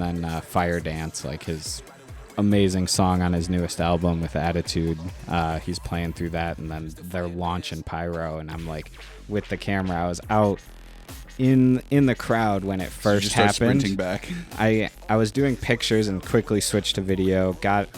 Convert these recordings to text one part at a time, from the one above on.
and then Fire Dance, like his amazing song on his newest album with Attitude. He's playing through that, and then they're launching Pyro, and I'm like with the camera. I was out in the crowd when it first happened. Sprinting back. I was doing pictures and quickly switched to video. Got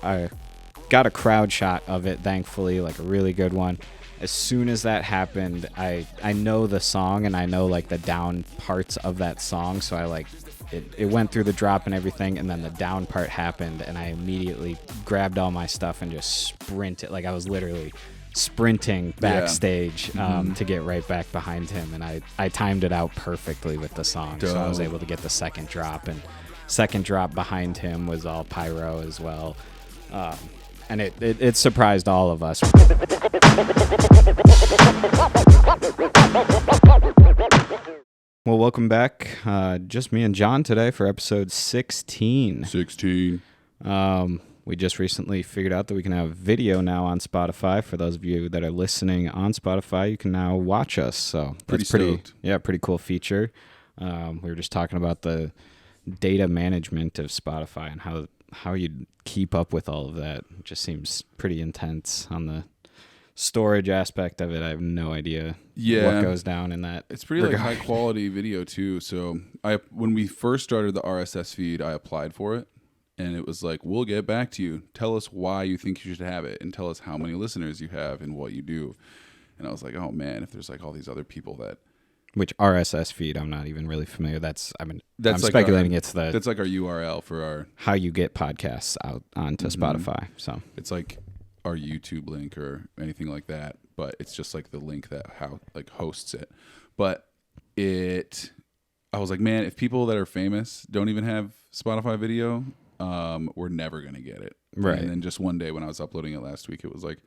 a crowd shot of it, thankfully, like a really good one. As soon as that happened, I know the song and I know like the down parts of that song, so I like it went through the drop and everything, and then the down part happened, and I immediately grabbed all my stuff and just sprinted. Like I was literally sprinting backstage to get right back behind him, and I timed it out perfectly with the song. So I was able to get the second drop, and second drop behind him was all Pyro as well. And it surprised all of us. Well, welcome back. Just me and John today for episode 16. 16. We just recently figured out that we can have video now on Spotify. For those of you that are listening on Spotify, you can now watch us. So that's pretty cool feature. We were just talking about the data management of Spotify and how you keep up with all of that. It just seems pretty intense on the storage aspect of it. I have no idea what goes down in that. It's pretty like high quality video too. So when we first started the RSS feed, I applied for it, and it was like, we'll get back to you. Tell us why you think you should have it, and tell us how many listeners you have and what you do. And I was like, oh man, if there's like all these other people that. Which RSS feed? I'm not even really familiar. I'm like speculating it's that's like our URL for our how you get podcasts out onto Spotify. So it's like our YouTube link or anything like that, but it's just like the link that hosts it. But I was like, man, if people that are famous don't even have Spotify video, we're never gonna get it. Right. And then just one day when I was uploading it last week, it was like,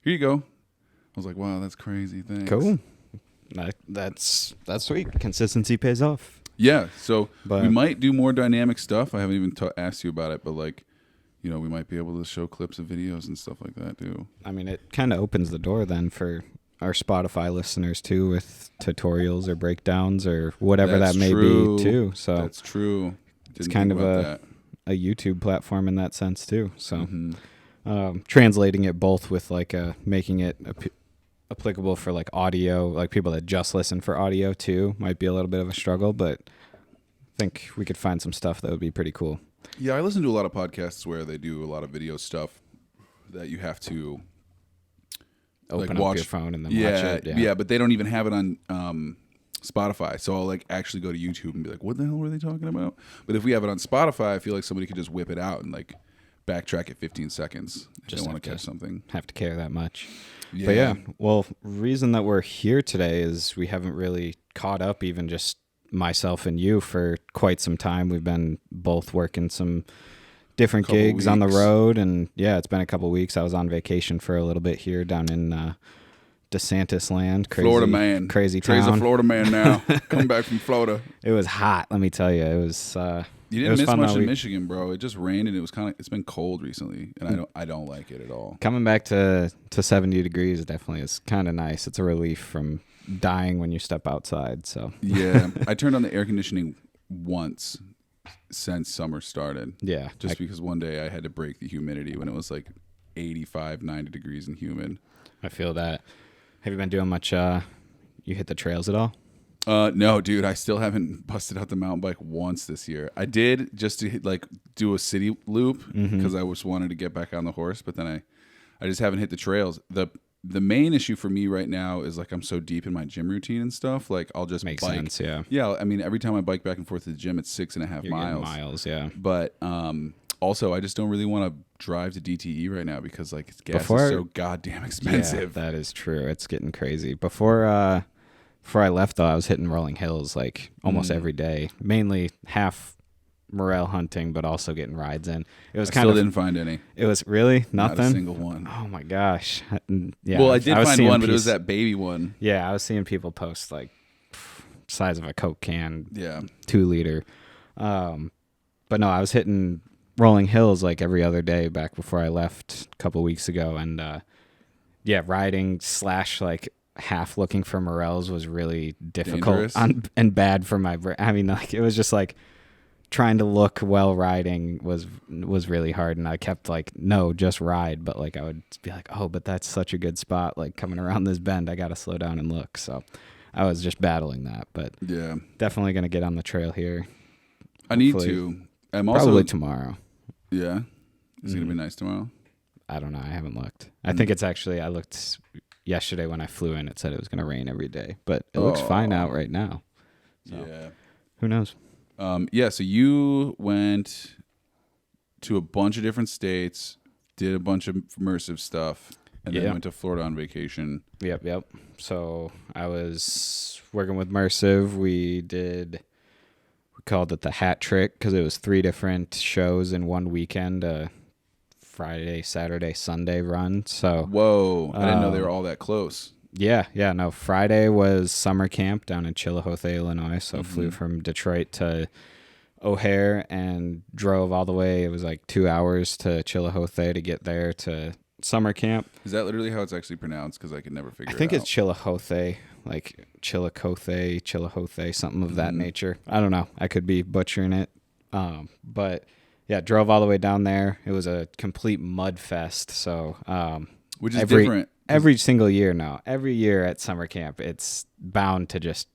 here you go. I was like, wow, that's crazy. Thanks. Cool. That's sweet. Consistency pays off. Yeah, so we might do more dynamic stuff. I haven't even asked you about it, but like, we might be able to show clips of videos and stuff like that too. I mean, it kind of opens the door then for our Spotify listeners too, with tutorials or breakdowns or whatever that may be too. So that's true. It's kind of a YouTube platform in that sense too. So translating it both with like making it applicable for like audio, like people that just listen for audio too, might be a little bit of a struggle, but I think we could find some stuff that would be pretty cool. Yeah, I listen to a lot of podcasts where they do a lot of video stuff that you have to open up your phone and then watch it. Yeah, but they don't even have it on Spotify. So I'll like actually go to YouTube and be like, what the hell were they talking about? But if we have it on Spotify, I feel like somebody could just whip it out and like backtrack it 15 seconds if they want to catch something. Have to care that much. Yeah. But yeah, well, reason that we're here today is we haven't really caught up, even just myself and you, for quite some time. We've been both working some different gigs on the road, and yeah, it's been a couple weeks. I was on vacation for a little bit here down in DeSantis land. Florida man. Crazy town. Trey's a Florida man now. Come back from Florida. It was hot, let me tell you. It was you didn't miss much in Michigan, bro. It just rained, and it's been cold recently, and I don't like it at all. Coming back to 70 degrees definitely is kind of nice. It's a relief from dying when you step outside. So yeah, I turned on the air conditioning once since summer started. Yeah, just because one day I had to break the humidity when it was like 85, 90 degrees and humid. I feel that. Have you been doing much? You hit the trails at all? No, dude, I still haven't busted out the mountain bike once this year. I did just to like do a city loop because I just wanted to get back on the horse, but then I just haven't hit the trails. The main issue for me right now is like I'm so deep in my gym routine and stuff. Like I'll just Makes bike. sense, yeah. Yeah, I mean every time I bike back and forth to the gym, it's 6.5 miles. Miles, yeah. But also I just don't really want to drive to DTE right now because like gas is so goddamn expensive. Yeah, that is true. It's getting crazy. Before I left though, I was hitting rolling hills like almost every day, mainly half morel hunting, but also getting rides in. It was still didn't find any. It was really nothing. Not a single one. Oh my gosh. Yeah. Well, I did find one, but it was that baby one. Yeah, I was seeing people post like size of a Coke can. Yeah. 2 liter. But no, I was hitting rolling hills like every other day back before I left a couple weeks ago, and riding / like half looking for morels was really difficult and bad for my brain. I mean, like it was just like trying to look while riding was really hard, and I kept like, no, just ride, but like I would be like, oh, but that's such a good spot, like coming around this bend, I gotta slow down and look. So I was just battling that, but Yeah, definitely gonna get on the trail here. I need to. I'm also Probably tomorrow. Yeah, is it gonna be nice tomorrow? I don't know. I haven't looked. I think it's actually, I looked yesterday when I flew in. It said it was gonna rain every day, but it looks fine out right now. So, yeah. who knows? Yeah, so you went to a bunch of different states, did a bunch of immersive stuff, and then went to Florida on vacation. Yep. So I was working with Mersive. We called it the hat trick because it was 3 different shows in one weekend, Friday, Saturday, Sunday run. So whoa, I didn't know they were all that close. Yeah. No, Friday was summer camp down in Chillicothe, Illinois. So flew from Detroit to O'Hare and drove all the way. It was like 2 hours to Chillicothe to get there to summer camp. Is that literally how it's actually pronounced? Because I could never figure it out. I think it's Chillicothe, like Chillicothe, something of that nature. I don't know. I could be butchering it. But yeah, drove all the way down there. It was a complete mud fest. So, which is different. Every single year now. Every year at summer camp, it's bound to just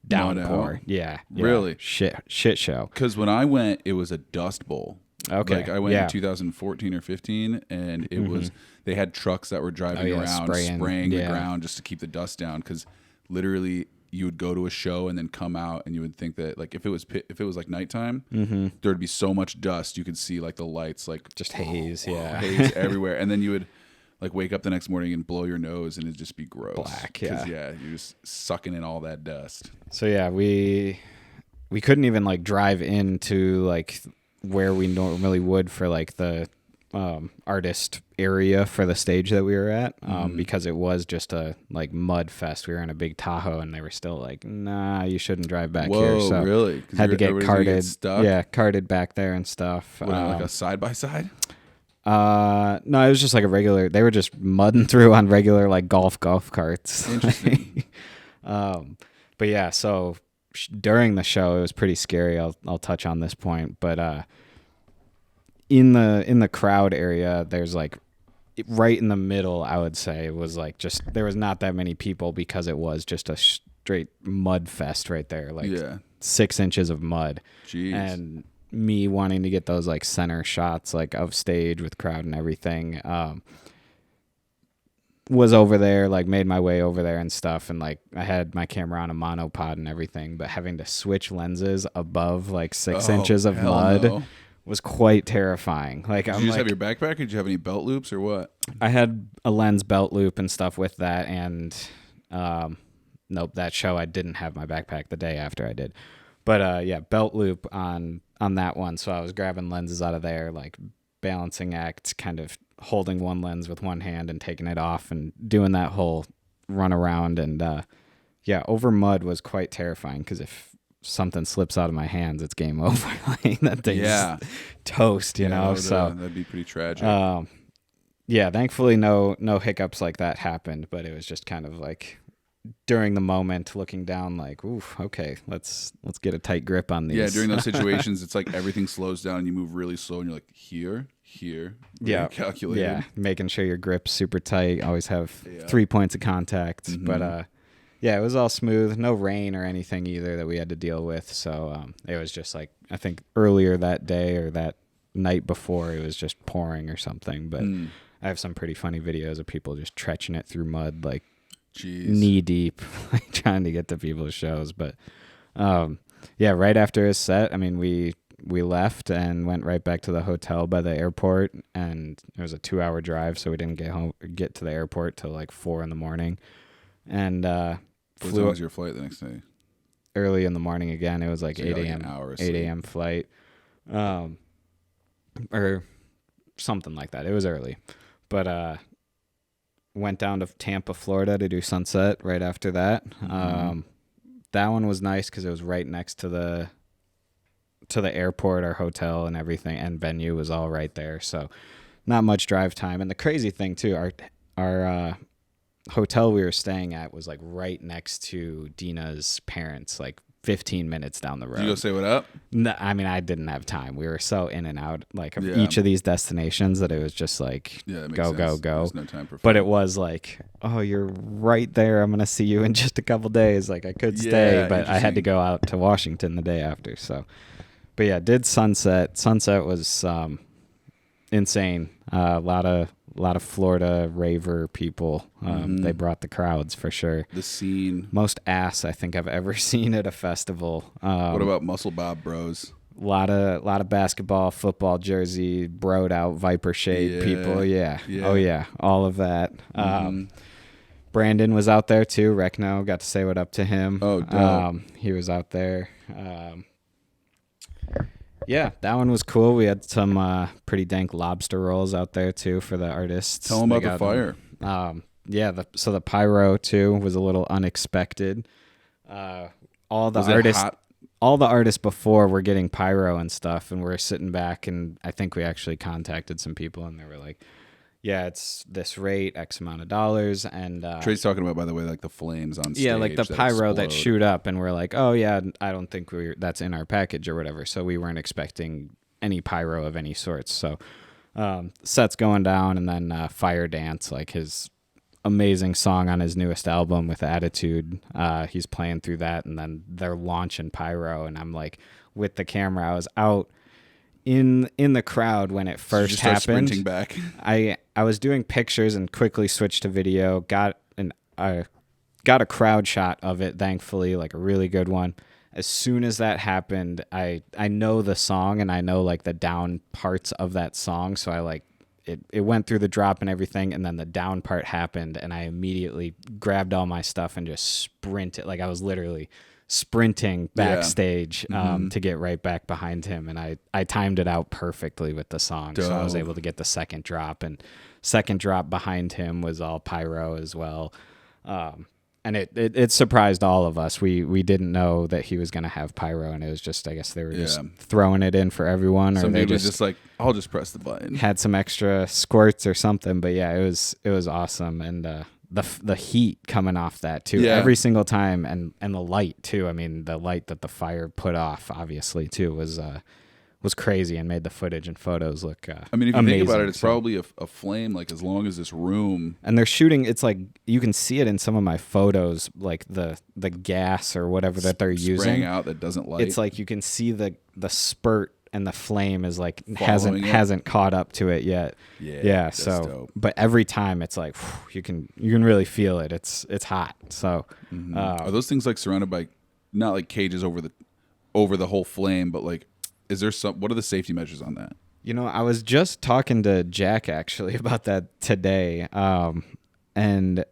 downpour. Yeah. Really? Shit show. Because when I went, it was a dust bowl. Okay. Like I went in 2014 or 15, and it was, they had trucks that were driving around spraying the ground just to keep the dust down. Because literally, you would go to a show and then come out, and you would think that like if it was like nighttime, there'd be so much dust you could see like the lights like just haze, haze everywhere, and then you would like wake up the next morning and blow your nose, and it'd just be gross, black, because you're just sucking in all that dust. So yeah, we couldn't even like drive into like where we normally would for like the artist area for the stage that we were at, because it was just a like mud fest. We were in a big Tahoe, and they were still like, nah, you shouldn't drive back here. So really? Had to get carted. Carted back there and stuff. What, like a side by side? No, it was just like a regular. They were just mudding through on regular like golf carts. Interesting. But yeah, so during the show, it was pretty scary. I'll touch on this point, but in the crowd area, there's like right in the middle, I would say, was like just there was not that many people because it was just a straight mud fest right there, like 6 inches of mud. Jeez. And me wanting to get those like center shots like of stage with crowd and everything, was over there, like made my way over there and stuff, and like I had my camera on a monopod and everything, but having to switch lenses above like 6 inches of mud was quite terrifying. Like, did you just have your backpack, or did you have any belt loops or what? I had a lens belt loop and stuff with that, and nope, that show I didn't have my backpack the day after I did. But yeah, belt loop on that one. So I was grabbing lenses out of there, like balancing act, kind of holding one lens with one hand and taking it off and doing that whole run around. And yeah, over mud was quite terrifying because if something slips out of my hands, it's game over. Like, that thing's toast, you know? So that'd be pretty tragic. Yeah, thankfully no hiccups like that happened, but it was just kind of like during the moment looking down like, oof, okay, let's get a tight grip on these. Yeah, during those situations, it's like everything slows down and you move really slow and you're like, here, yeah, calculated. Yeah, making sure your grip's super tight, always have 3 points of contact. But yeah, it was all smooth, no rain or anything either that we had to deal with. So it was just like, I think earlier that day or that night before, it was just pouring or something. But I have some pretty funny videos of people just tretching it through mud, like knee deep, like trying to get to people's shows. But yeah, right after his set, I mean, we left and went right back to the hotel by the airport, and it was a 2-hour drive, so we didn't get to the airport till like 4 a.m. And what time was your flight the next day? Early in the morning again. It was like so 8 a.m. 8 a.m. flight, or something like that. It was early, but went down to Tampa, Florida to do Sunset right after that. That one was nice because it was right next to the airport. Our hotel and everything and venue was all right there, so not much drive time. And the crazy thing too, our hotel we were staying at was like right next to Dina's parents, like 15 minutes down the road. Did you go say what up? No, I mean, I didn't have time. We were so in and out like of Yeah. each of these destinations that it was just like Yeah, that makes go, sense. go, go. There's no time for But fun. it was like, oh, you're right there. I'm going to see you in just a couple days. Like I could stay, Yeah, but I had to interesting. go out to Washington the day after. So, but yeah, did Sunset. Sunset was insane. A lot of Florida raver people. They brought the crowds for sure. The scene. Most ass I think I've ever seen at a festival. What about Muscle Bob Bros? Lot of basketball, football jersey, broed out, Viper shade Yeah. people. Yeah. Yeah. Oh yeah. All of that. Brandon was out there too. Recno, got to say what up to him. Oh, dope. He was out there. Yeah, that one was cool. We had some pretty dank lobster rolls out there too for the artists. Tell them They about the got fire. Yeah, so the pyro too was a little unexpected. All the Was it artists, hot? all the artists before were getting pyro and stuff, and we're sitting back, and I think we actually contacted some people, and they were like, "Yeah, it's this rate, X amount of dollars," and Trey's talking about, by the way, like the flames on stage. yeah, like the that pyro that explode. shoot up, and we're like, "Oh yeah, I don't think that's in our package or whatever." So we weren't expecting any pyro of any sorts. So set's going down, and then Fire Dance, like his amazing song on his newest album with Attitude. He's playing through that, and then they're launching pyro, and I'm like with the camera. I was out in the crowd when it So you first just start happened. sprinting back. I was doing pictures and quickly switched to video. Got a crowd shot of it, thankfully, like a really good one. As soon as that happened, I know the song and I know like the down parts of that song, so I like it went through the drop and everything, and then the down part happened, and I immediately grabbed all my stuff and just sprinted. Like I was literally sprinting backstage to get right back behind him, and I timed it out perfectly with the song. So I was Dope. able to get the second drop, and second drop behind him was all pyro as well. And it surprised all of us. We didn't know that he was going to have pyro, and it was just, I guess they were just throwing it in for everyone, or Some they dude was just just like, I'll just press the button. had some extra squirts or something. But yeah, it was awesome, and the heat coming off that too, Yeah. every single time, and the light too. I mean, the light that the fire put off, obviously too, was crazy and made the footage and photos look I mean, if you think about it, amazing, it's so. probably a flame like as long as this room. And they're shooting. It's like you can see it in some of my photos, like the gas or whatever that they're spraying using. out that doesn't light. It's like you can see the spurt, and the flame is like Following it. hasn't caught up to it yet. Yeah, that's So, dope. but every time it's like you can really feel it. It's hot. So, Are those things like surrounded by, not like cages over the whole flame, but like, is there some? What are the safety measures on that? you know, I was just talking to Jack actually about that today, and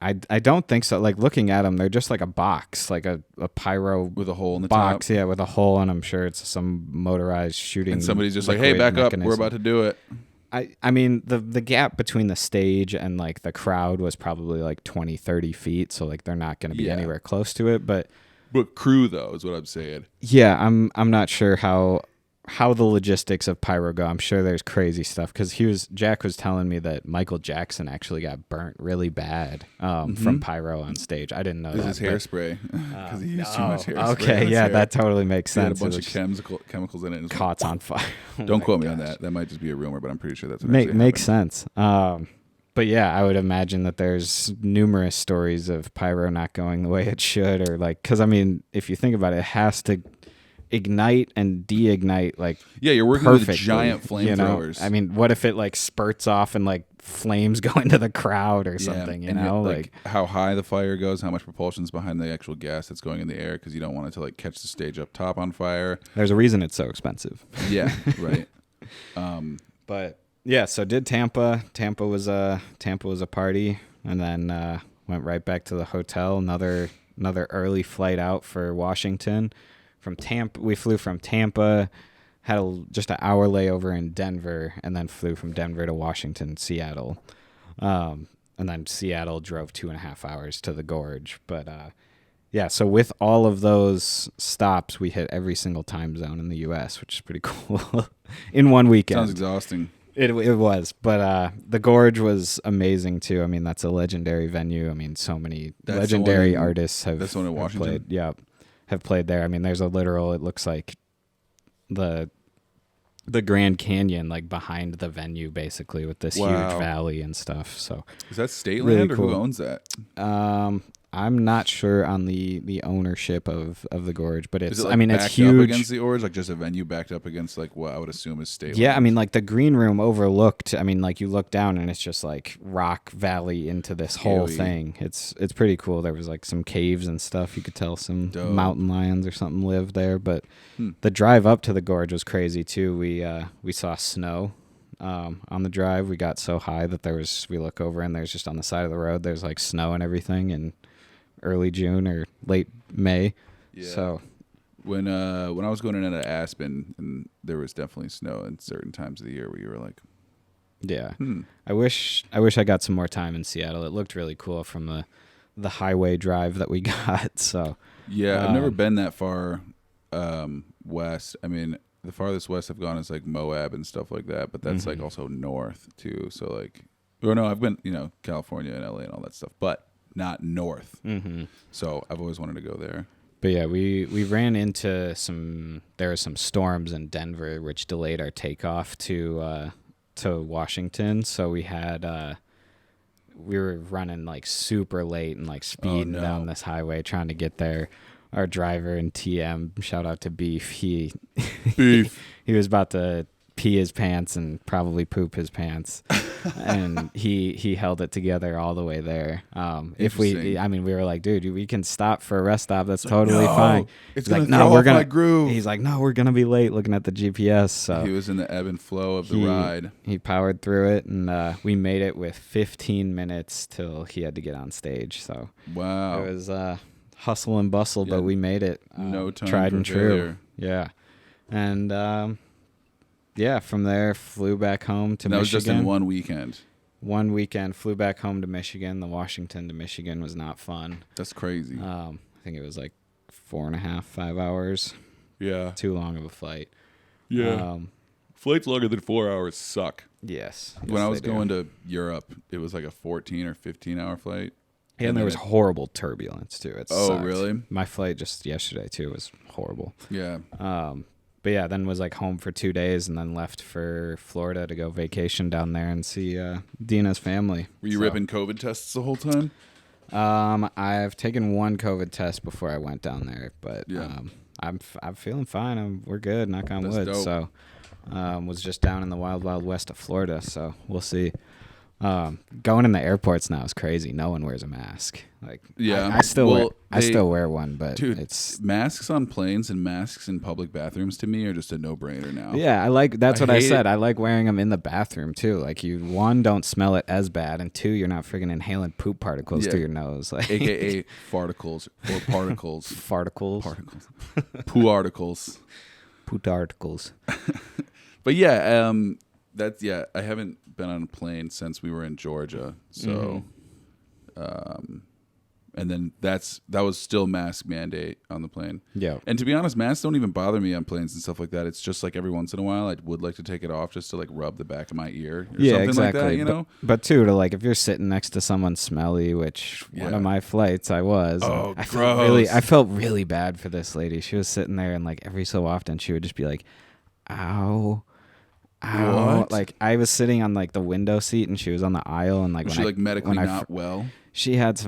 I don't think so. Like looking at them, they're just like a box, like a pyro With a hole in the box, top? yeah, with a hole, and I'm sure it's some motorized shooting. And somebody's just like, "Hey, liquid back up! We're mechanism. about to do it." I mean, the gap between the stage and like the crowd was probably like 20, 30 feet, so like they're not going to be Yeah. anywhere close to it. But But crew though is what I'm saying. yeah, I'm not sure how the logistics of pyro go. I'm sure there's crazy stuff, because Jack was telling me that Michael Jackson actually got burnt really bad from pyro on stage. I didn't know This that. is but- hairspray because he used too much hairspray. Okay, on his yeah, hair. that totally makes He had a sense. bunch It of was chemicals in it. And it's caught on fire. Oh Don't my quote me on gosh. that. That might just be a rumor, but I'm pretty sure that's what Makes happened. sense. But yeah, I would imagine that there's numerous stories of pyro not going the way it should, or like, because I mean, if you think about it, it has to ignite and de-ignite like Yeah, you're working with perfectly, giant you know? flamethrowers. I mean, what if it like spurts off and like flames go into the crowd or something? You and know, like how high the fire goes, how much propulsion's behind the actual gas that's going in the air, because you don't want it to like catch the stage up top on fire. there's a reason it's so expensive. Yeah, right. But yeah, so did Tampa. Tampa was a party, and then went right back to the hotel. Another early flight out for Washington. From Tampa, we flew from Tampa, had just an hour layover in Denver, and then flew from Denver to Washington, Seattle, and then Seattle drove 2.5 hours to the Gorge. But yeah, so with all of those stops, we hit every single time zone in the U.S., which is pretty cool in one weekend. Sounds exhausting. It was, but the Gorge was amazing too. I mean, that's a legendary venue. I mean, so many That's the legendary one in- artists have, that's the one in have Washington? played. Yep, have played there. I mean, there's a literal, it looks like the Grand Canyon like behind the venue basically with this huge valley and stuff. So is that state really land or cool. who owns that? I'm not sure on the ownership of the gorge, but it's, Is it like I mean, it's backed huge up against the gorge, like just a venue backed up against like what I would assume is state Yeah, land. I mean, like the green room overlooked. I mean, like you look down and it's just like rock valley into this whole thing. It's pretty cool. There was like some caves and stuff. You could tell some mountain lions or something lived there. But the drive up to the gorge was crazy too. We saw snow on the drive. We got so high that we look over and there's just on the side of the road there's like snow and everything in early June or late May. Yeah. So. When I was going in at Aspen, and there was definitely snow in certain times of the year where you were like, yeah. I wish I got some more time in Seattle. It looked really cool from the highway drive that we got. So yeah, I've never been that far west. I mean, the farthest west I've gone is like Moab and stuff like that, but that's like also north too. So like, or no, I've been California and LA and all that stuff, but not north. So I've always wanted to go there. But yeah, we ran into there were some storms in Denver which delayed our takeoff to Washington. So we were running like super late and like speeding down this highway trying to get there. Our driver in TM, shout out to Beef, he was about to pee his pants and probably poop his pants. And he held it together all the way there. We were like, dude, we can stop for a rest stop. That's totally fine. It's like, no, we're gonna groove. He's like, no, we're gonna be late. Looking at the GPS, so he was in the ebb and flow of the ride. He powered through it, and we made it with 15 minutes till he had to get on stage. So wow, it was hustle and bustle, but we made it. No time tried and true. Failure. Yeah, and. Yeah, from there, flew back home to Michigan. That was just in one weekend. One weekend, flew back home to Michigan. The Washington to Michigan was not fun. That's crazy. I think it was like 4.5, 5 hours. Yeah. Too long of a flight. Yeah. Flights longer than 4 hours suck. Yes. When I was going to Europe, it was like a 14 or 15-hour flight. Yeah, and there was horrible turbulence, too. It sucked. Really? My flight just yesterday, too, was horrible. Yeah. But yeah, then was like home for 2 days and then left for Florida to go vacation down there and see Dina's family. Were you ripping COVID tests the whole time? I've taken one COVID test before I went down there, but I'm feeling fine. We're good, knock on wood. Dope. So was just down in the wild west of Florida, so we'll see. Going in the airports now is crazy. No one wears a mask. Like, yeah, I still wear one, but dude, it's masks on planes and masks in public bathrooms to me are just a no-brainer now. Yeah, that's what I said. I like wearing them in the bathroom too. Like you, one, don't smell it as bad, and two, you're not friggin' inhaling poop particles through your nose, like AKA farticles or particles. Farticles. Poo articles. Poot articles. But yeah, I haven't been on a plane since we were in Georgia. So, and then that was still mask mandate on the plane. Yeah. And to be honest, masks don't even bother me on planes and stuff like that. It's just like every once in a while I would like to take it off just to like rub the back of my ear or something exactly. like that, you know? But too, to like if you're sitting next to someone smelly, which one of my flights I was. Oh, I felt really bad for this lady. She was sitting there and like every so often she would just be like, ow. What? Like I was sitting on like the window seat and she was on the aisle and like was she like medically not well? She had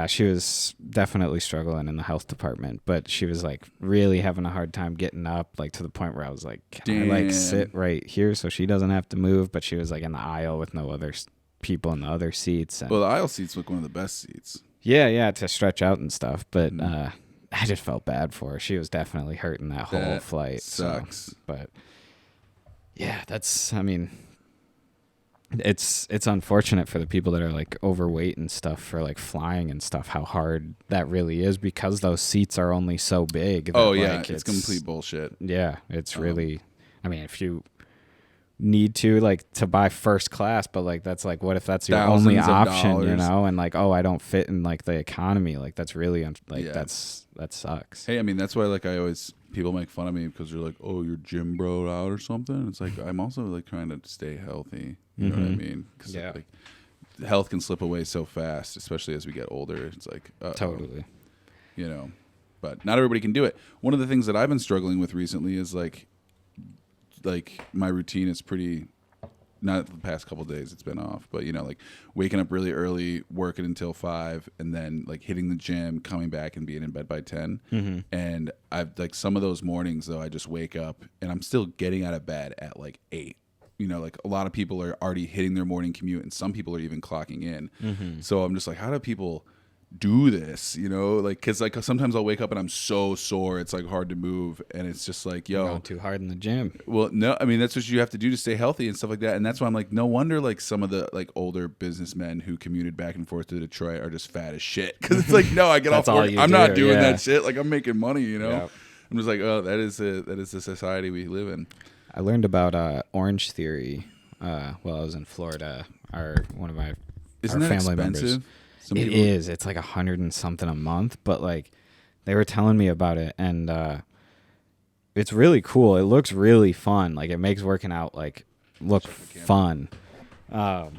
she was definitely struggling in the health department, but she was like really having a hard time getting up, like to the point where I was like, can I like sit right here so she doesn't have to move? But she was like in the aisle with no other people in the other seats. And well, the aisle seats look one of the best seats. Yeah, to stretch out and stuff. But I just felt bad for her. She was definitely hurting that whole flight. Sucks. So, but yeah, it's unfortunate for the people that are like overweight and stuff for like flying and stuff, how hard that really is because those seats are only so big. That, like, it's complete bullshit. Yeah, it's really, I mean, if you need to buy first class, but like that's like, what if that's your only option, you know? And like, oh, I don't fit in like the economy. Like that's really that sucks. Hey, I mean, that's why like people make fun of me because they're like, oh, you're gym broed out or something. It's like I'm also like trying to stay healthy. You know what I mean? Because like, health can slip away so fast, especially as we get older. It's like, totally. You know. but not everybody can do it. One of the things that I've been struggling with recently is like my routine is pretty. Not the past couple of days, it's been off, but you know, like waking up really early, working until 5, and then like hitting the gym, coming back and being in bed by 10. And I've like some of those mornings though, I just wake up and I'm still getting out of bed at like 8. You know, like a lot of people are already hitting their morning commute, and some people are even clocking in. So I'm just like, how do people do this? You know, like because like sometimes I'll wake up and I'm so sore, it's like hard to move, and it's just like, yo, going too hard in the gym. Well, no, I mean that's what you have to do to stay healthy and stuff like that, and that's why I'm like, no wonder like some of the like older businessmen who commuted back and forth to Detroit are just fat as shit because it's like, no, I get off work, I'm not doing that shit. Like I'm making money, you know. Yep. I'm just like, oh, that is the society we live in. I learned about Orange Theory while I was in Florida. One of my Isn't that family expensive? members. It is. It's like $100 and something a month, but like they were telling me about it, and it's really cool. It looks really fun. Like it makes working out like look fun. But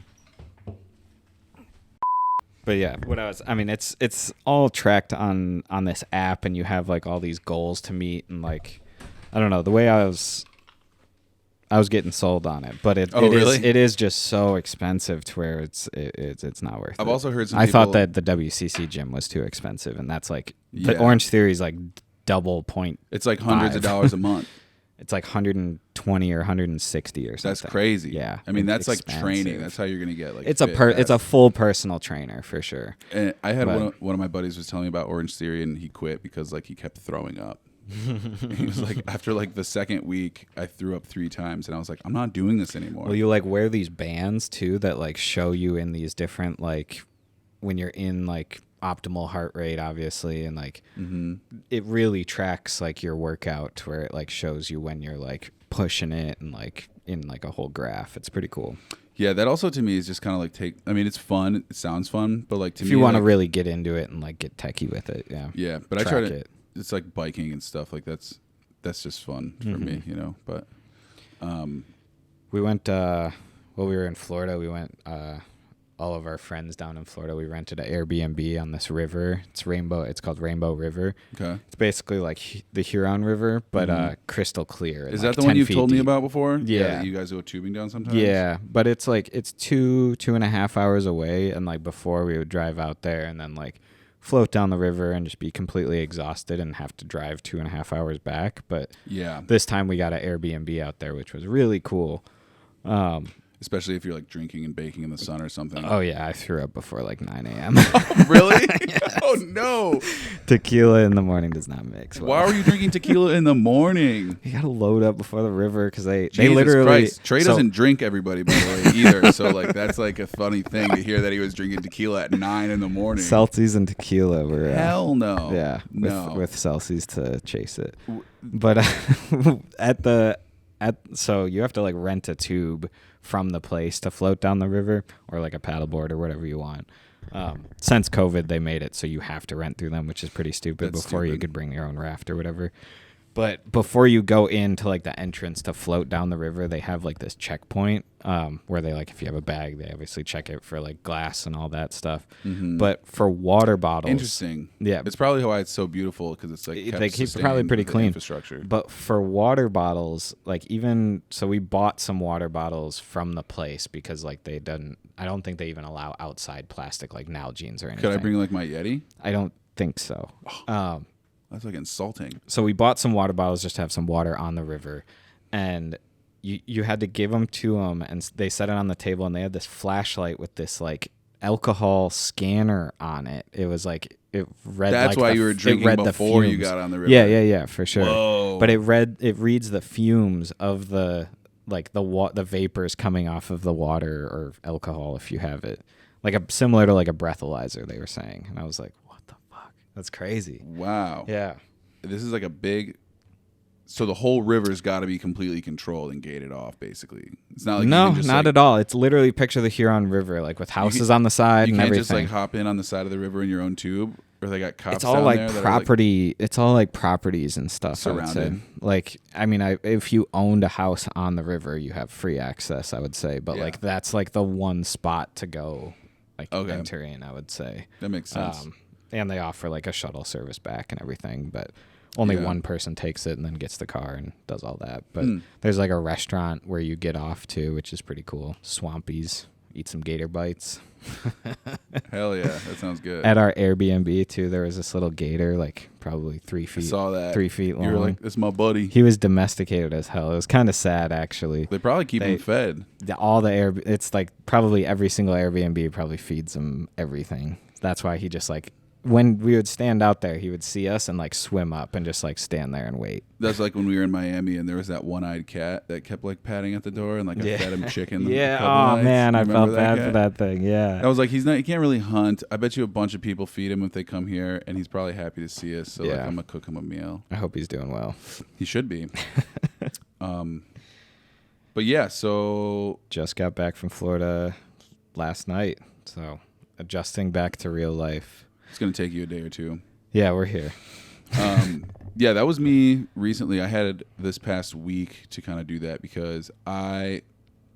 yeah, it's all tracked on this app, and you have like all these goals to meet, and like I don't know, the way I was getting sold on it, but it is just so expensive to where it's not worth it. I've also heard some I people, thought that the WCC gym was too expensive, and that's like the Orange Theory is like double point. It's like hundreds of dollars a month. It's like 120 or 160 or something. That's crazy. Yeah, I mean that's expensive. like training. That's how you're gonna get like. It's a full personal trainer for sure. And I had one of my buddies was telling me about Orange Theory, and he quit because like he kept throwing up. He was like, after like the second week, I threw up 3 times, and I was like, I'm not doing this anymore. Well, you like wear these bands too that like show you in these different like when you're in like optimal heart rate, obviously, and like it really tracks like your workout to where it like shows you when you're like pushing it and like in like a whole graph. It's pretty cool. Yeah, that also to me is just kind of like I mean, it's fun. It sounds fun, but like to me, if you want to really get into it and like get techie with it, yeah. But I try to. It's like biking and stuff like that's just fun for me, you know. But we went while we were in Florida. We went all of our friends down in Florida. We rented an Airbnb on this river. It's called Rainbow River. Okay. It's basically like the Huron River, but crystal clear. Is that the one you've told me about before? Yeah. You guys go tubing down sometimes? Yeah, but it's like it's 2.5 hours away, and like before we would drive out there and then like float down the river and just be completely exhausted and have to drive 2.5 hours back. But yeah, this time we got an Airbnb out there, which was really cool. Especially if you're like drinking and baking in the sun or something. Oh yeah, I threw up before like 9 a.m. Oh, really? Yes. Oh no. Tequila in the morning does not mix well. Why were you drinking tequila in the morning? You gotta load up before the river because they Jesus literally. Christ. Trey doesn't drink, everybody, by the way, either. So like that's like a funny thing to hear that he was drinking tequila at 9 in the morning. Celsius and tequila were hell no. Yeah, no. with Celsius to chase it. But so you have to like rent a tube from the place to float down the river, or like a paddleboard or whatever you want. Since COVID, they made it so you have to rent through them, which is pretty stupid. Before you could bring your own raft or whatever. But before you go into like the entrance to float down the river, they have like this checkpoint where they like, if you have a bag, they obviously check it for like glass and all that stuff. But for water bottles, interesting. Yeah, it's probably why it's so beautiful because it's like they keep probably pretty clean infrastructure. But for water bottles, like so we bought some water bottles from the place because like I don't think they even allow outside plastic like Nalgene's or anything. Could I bring like my Yeti? I don't think so. That's like insulting. So we bought some water bottles just to have some water on the river, and you had to give them to them, and they set it on the table, and they had this flashlight with this like alcohol scanner on it. It was like it read. That's like why you were drinking before you got on the river. Yeah, for sure. Whoa. But it reads the fumes of the vapors coming off of the water or alcohol if you have it, like similar to like a breathalyzer. They were saying, and I was like, that's crazy. Wow. Yeah. This is like a big. So the whole river's got to be completely controlled and gated off, basically. It's not like not at all. It's literally picture the Huron River, like with houses on the side and everything. You can't just like hop in on the side of the river in your own tube, or they got cops. It's all down like there property. It's all like properties and stuff. Surrounded. Like I mean, if you owned a house on the river, you have free access. I would say, but like that's like the one spot to go, like enter in. I would say that makes sense. And they offer like a shuttle service back and everything, but only Yeah. one person takes it and then gets the car and does all that. But there's like a restaurant where you get off to, which is pretty cool. Swampies, eat some gator bites. Hell yeah, that sounds good. At our Airbnb too, there was this little gator, like probably 3 feet. I saw that. 3 feet long. You were like, "That's my buddy." He was domesticated as hell. It was kind of sad, actually. They probably keep him fed. It's like probably every single Airbnb probably feeds him everything. That's why he just like, when we would stand out there, he would see us and like swim up and just like stand there and wait. That's like when we were in Miami and there was that one-eyed cat that kept like patting at the door and like I fed him chicken. Yeah. a couple Oh nights. man, I Remember felt bad cat? for that thing. Yeah. I was like, he can't really hunt. I bet you a bunch of people feed him if they come here, and he's probably happy to see us. So like, I'm gonna cook him a meal. I hope he's doing well. He should be. But yeah, so Just got back from Florida last night, so adjusting back to real life. it's gonna take you a day or two. Yeah, we're here. Yeah, that was me recently. I had this past week to kind of do that because I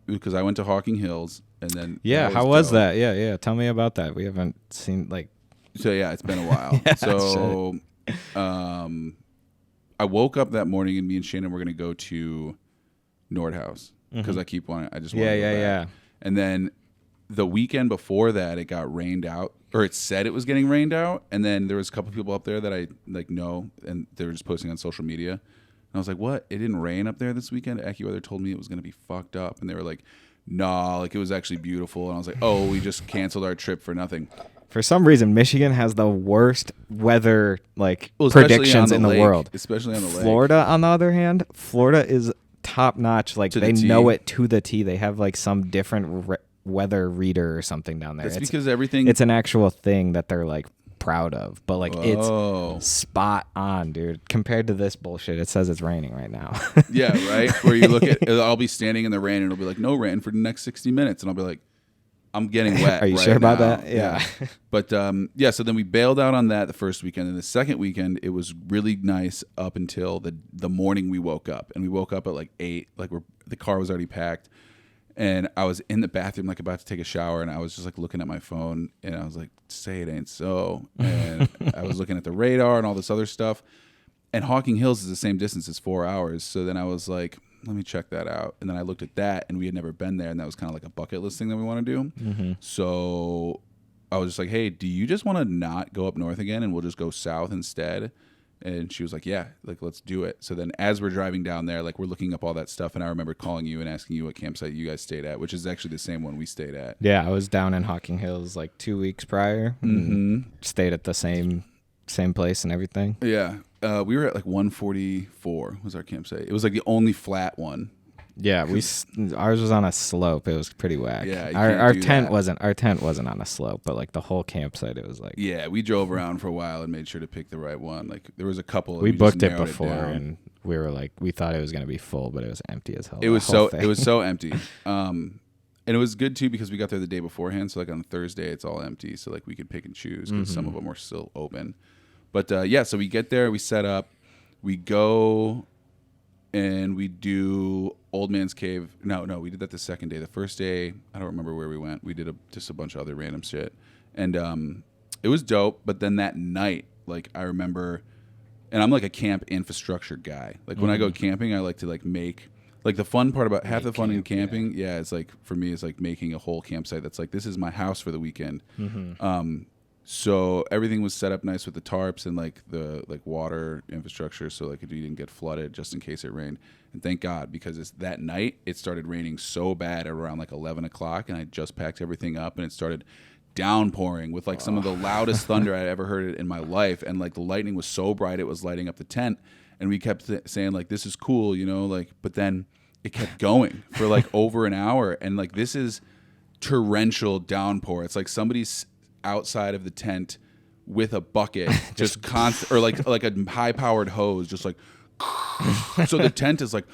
went to Hawking Hills and then Yeah, how was that? Yeah. Tell me about that. We haven't seen like. So yeah, it's been a while. So I woke up that morning and me and Shannon were gonna go to Nordhaus because I just want to go back. Yeah. And then the weekend before that, it got rained out, or it said it was getting rained out. And then there was a couple people up there that I like know, and they were just posting on social media. And I was like, "What? It didn't rain up there this weekend?" AccuWeather told me it was going to be fucked up, and they were like, "Nah, like it was actually beautiful." And I was like, "Oh, we just canceled our trip for nothing." For some reason, Michigan has the worst weather Especially predictions on in the lake, world. especially on the lake. Florida, on the other hand, Florida is top notch. Like To the they T. know it to the T. They have like some different weather reader or something down there. That's It's because everything. it's an actual thing that they're like proud of, but like Oh. it's spot on, dude. Compared to this bullshit, it says it's raining right now. Yeah, right. Where you look at, I'll be standing in the rain and it'll be like, no rain for the next 60 minutes, and I'll be like, I'm getting wet. Are you right sure about now. that? Yeah. But yeah, so then we bailed out on that the first weekend, and the second weekend it was really nice up until the morning we woke up, and we woke up at like 8, like the car was already packed, and I was in the bathroom like about to take a shower, and I was just like looking at my phone, and I was like, say it ain't so, and I was looking at the radar and all this other stuff, and Hawking Hills is the same distance as 4 hours, so then I was like, let me check that out. And then I looked at that, and we had never been there, and that was kind of like a bucket list thing that we want to do. So I was just like, hey, do you just want to not go up north again, and we'll just go south instead? And she was like, yeah, like let's do it. So then as we're driving down there, like we're looking up all that stuff, and I remember calling you and asking you what campsite you guys stayed at, which is actually the same one we stayed at. Yeah, I was down in Hawking Hills like 2 weeks prior. Stayed at the same place and everything. Yeah. We were at like 144 was our campsite. It was like the only flat one. Yeah, ours was on a slope. It was pretty whack. Yeah, you our can't our do tent that. wasn't on a slope, but like the whole campsite, it was like Yeah, we drove around for a while and made sure to pick the right one. Like there was a couple. we just booked it narrowed before, down. and we were like, we thought it was gonna be full, but it was empty as hell. It was so empty. And it was good too because we got there the day beforehand. So like on Thursday, it's all empty. So like we could pick and choose because some of them were still open. But yeah, so we get there, we set up, we go, and we do Old Man's Cave. No, we did that the second day. The first day, I don't remember where we went. We did just a bunch of other random shit, and it was dope. But then that night, like I remember, and I'm like a camp infrastructure guy. Like when I go camping, I like to like make. Like the fun part about half the fun in camping, yeah, it's like for me, it's like making a whole campsite that's like this is my house for the weekend. So everything was set up nice with the tarps and like the like water infrastructure, so like you didn't get flooded just in case it rained. And thank God, because it's that night it started raining so bad at around like 11 o'clock, and I just packed everything up, and it started downpouring with like some of the loudest thunder I'd ever heard in my life, and like the lightning was so bright it was lighting up the tent, and we kept saying like this is cool, you know, like, but then it kept going for like over an hour, and like this is torrential downpour. It's like somebody's outside of the tent with a bucket just constant, or like a high powered hose, just like so the tent is like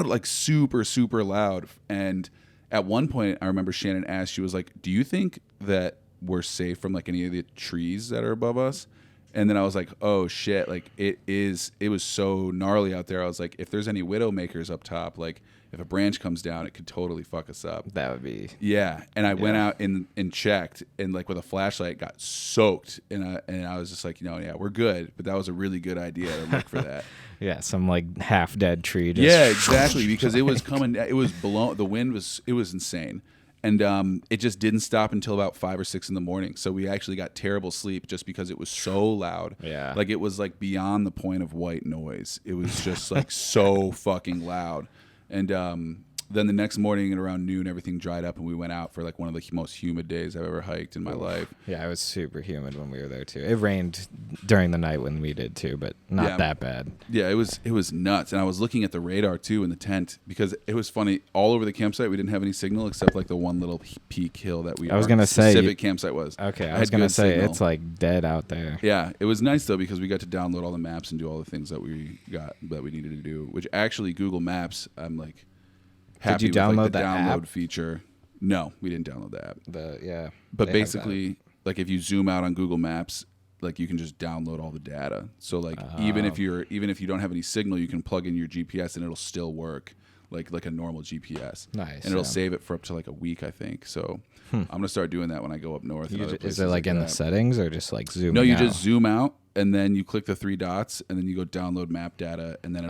like super loud. And at one point I remember Shannon asked, she was like, do you think that we're safe from like any of the trees that are above us? And then I was like, oh shit, like it was so gnarly out there. I was like, if there's any widowmakers up top, like if a branch comes down, it could totally fuck us up. That would be. Yeah. And I went out and checked, and like with a flashlight got soaked. And I was just like, yeah, we're good. But that was a really good idea to look for that. Yeah, some like half dead tree. Just Yeah, exactly. Because it was coming, it was blown, the wind was insane. And it just didn't stop until about 5 or 6 in the morning. So we actually got terrible sleep just because it was so loud. Yeah. Like it was like beyond the point of white noise. It was just like so fucking loud. And then the next morning at around noon, everything dried up and we went out for like one of the most humid days I've ever hiked in my life. Yeah, it was super humid when we were there too. It rained during the night when we did too, but not that bad. Yeah, it was nuts. And I was looking at the radar too in the tent because it was funny. All over the campsite, we didn't have any signal except like the one little peak hill that I was gonna say specific campsite was. Okay, I was gonna say signal. It's like dead out there. Yeah, it was nice though because we got to download all the maps and do all the things that we needed to do. Which actually Google Maps, I'm like. Happy Did you download with, like, the download app? Feature? No, we didn't download the app. But they basically, like if you zoom out on Google Maps, like you can just download all the data. So like even if you don't have any signal, you can plug in your GPS and it'll still work like a normal GPS. Nice. And it'll save it for up to like a week, I think. So I'm gonna start doing that when I go up north. Is it like in the settings or just like zoom? No, you just zoom out and then you click the 3 dots and then you go download map data and then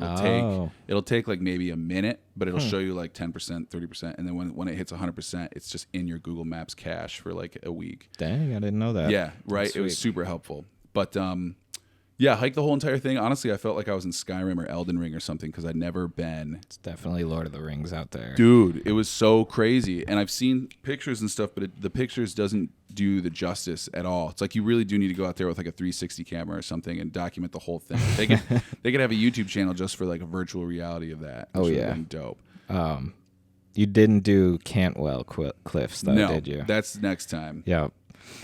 it'll take like maybe a minute, but it'll show you like 10%, 30%, and then when it hits 100%, it's just in your Google Maps cache for like a week. Dang, I didn't know that. Yeah, right. It was super helpful. But yeah, hiked the whole entire thing. Honestly, I felt like I was in Skyrim or Elden Ring or something because I'd never been. It's definitely Lord of the Rings out there. Dude, it was so crazy. And They seen pictures and stuff, but the pictures doesn't do the justice at all. It's like you really do need to go out there with like a 360 camera or something and document the whole thing. They could have a YouTube channel just for like a virtual reality of that. Oh yeah, dope. You didn't do Cantwell Cliffs though, did you? That's next time. Yeah.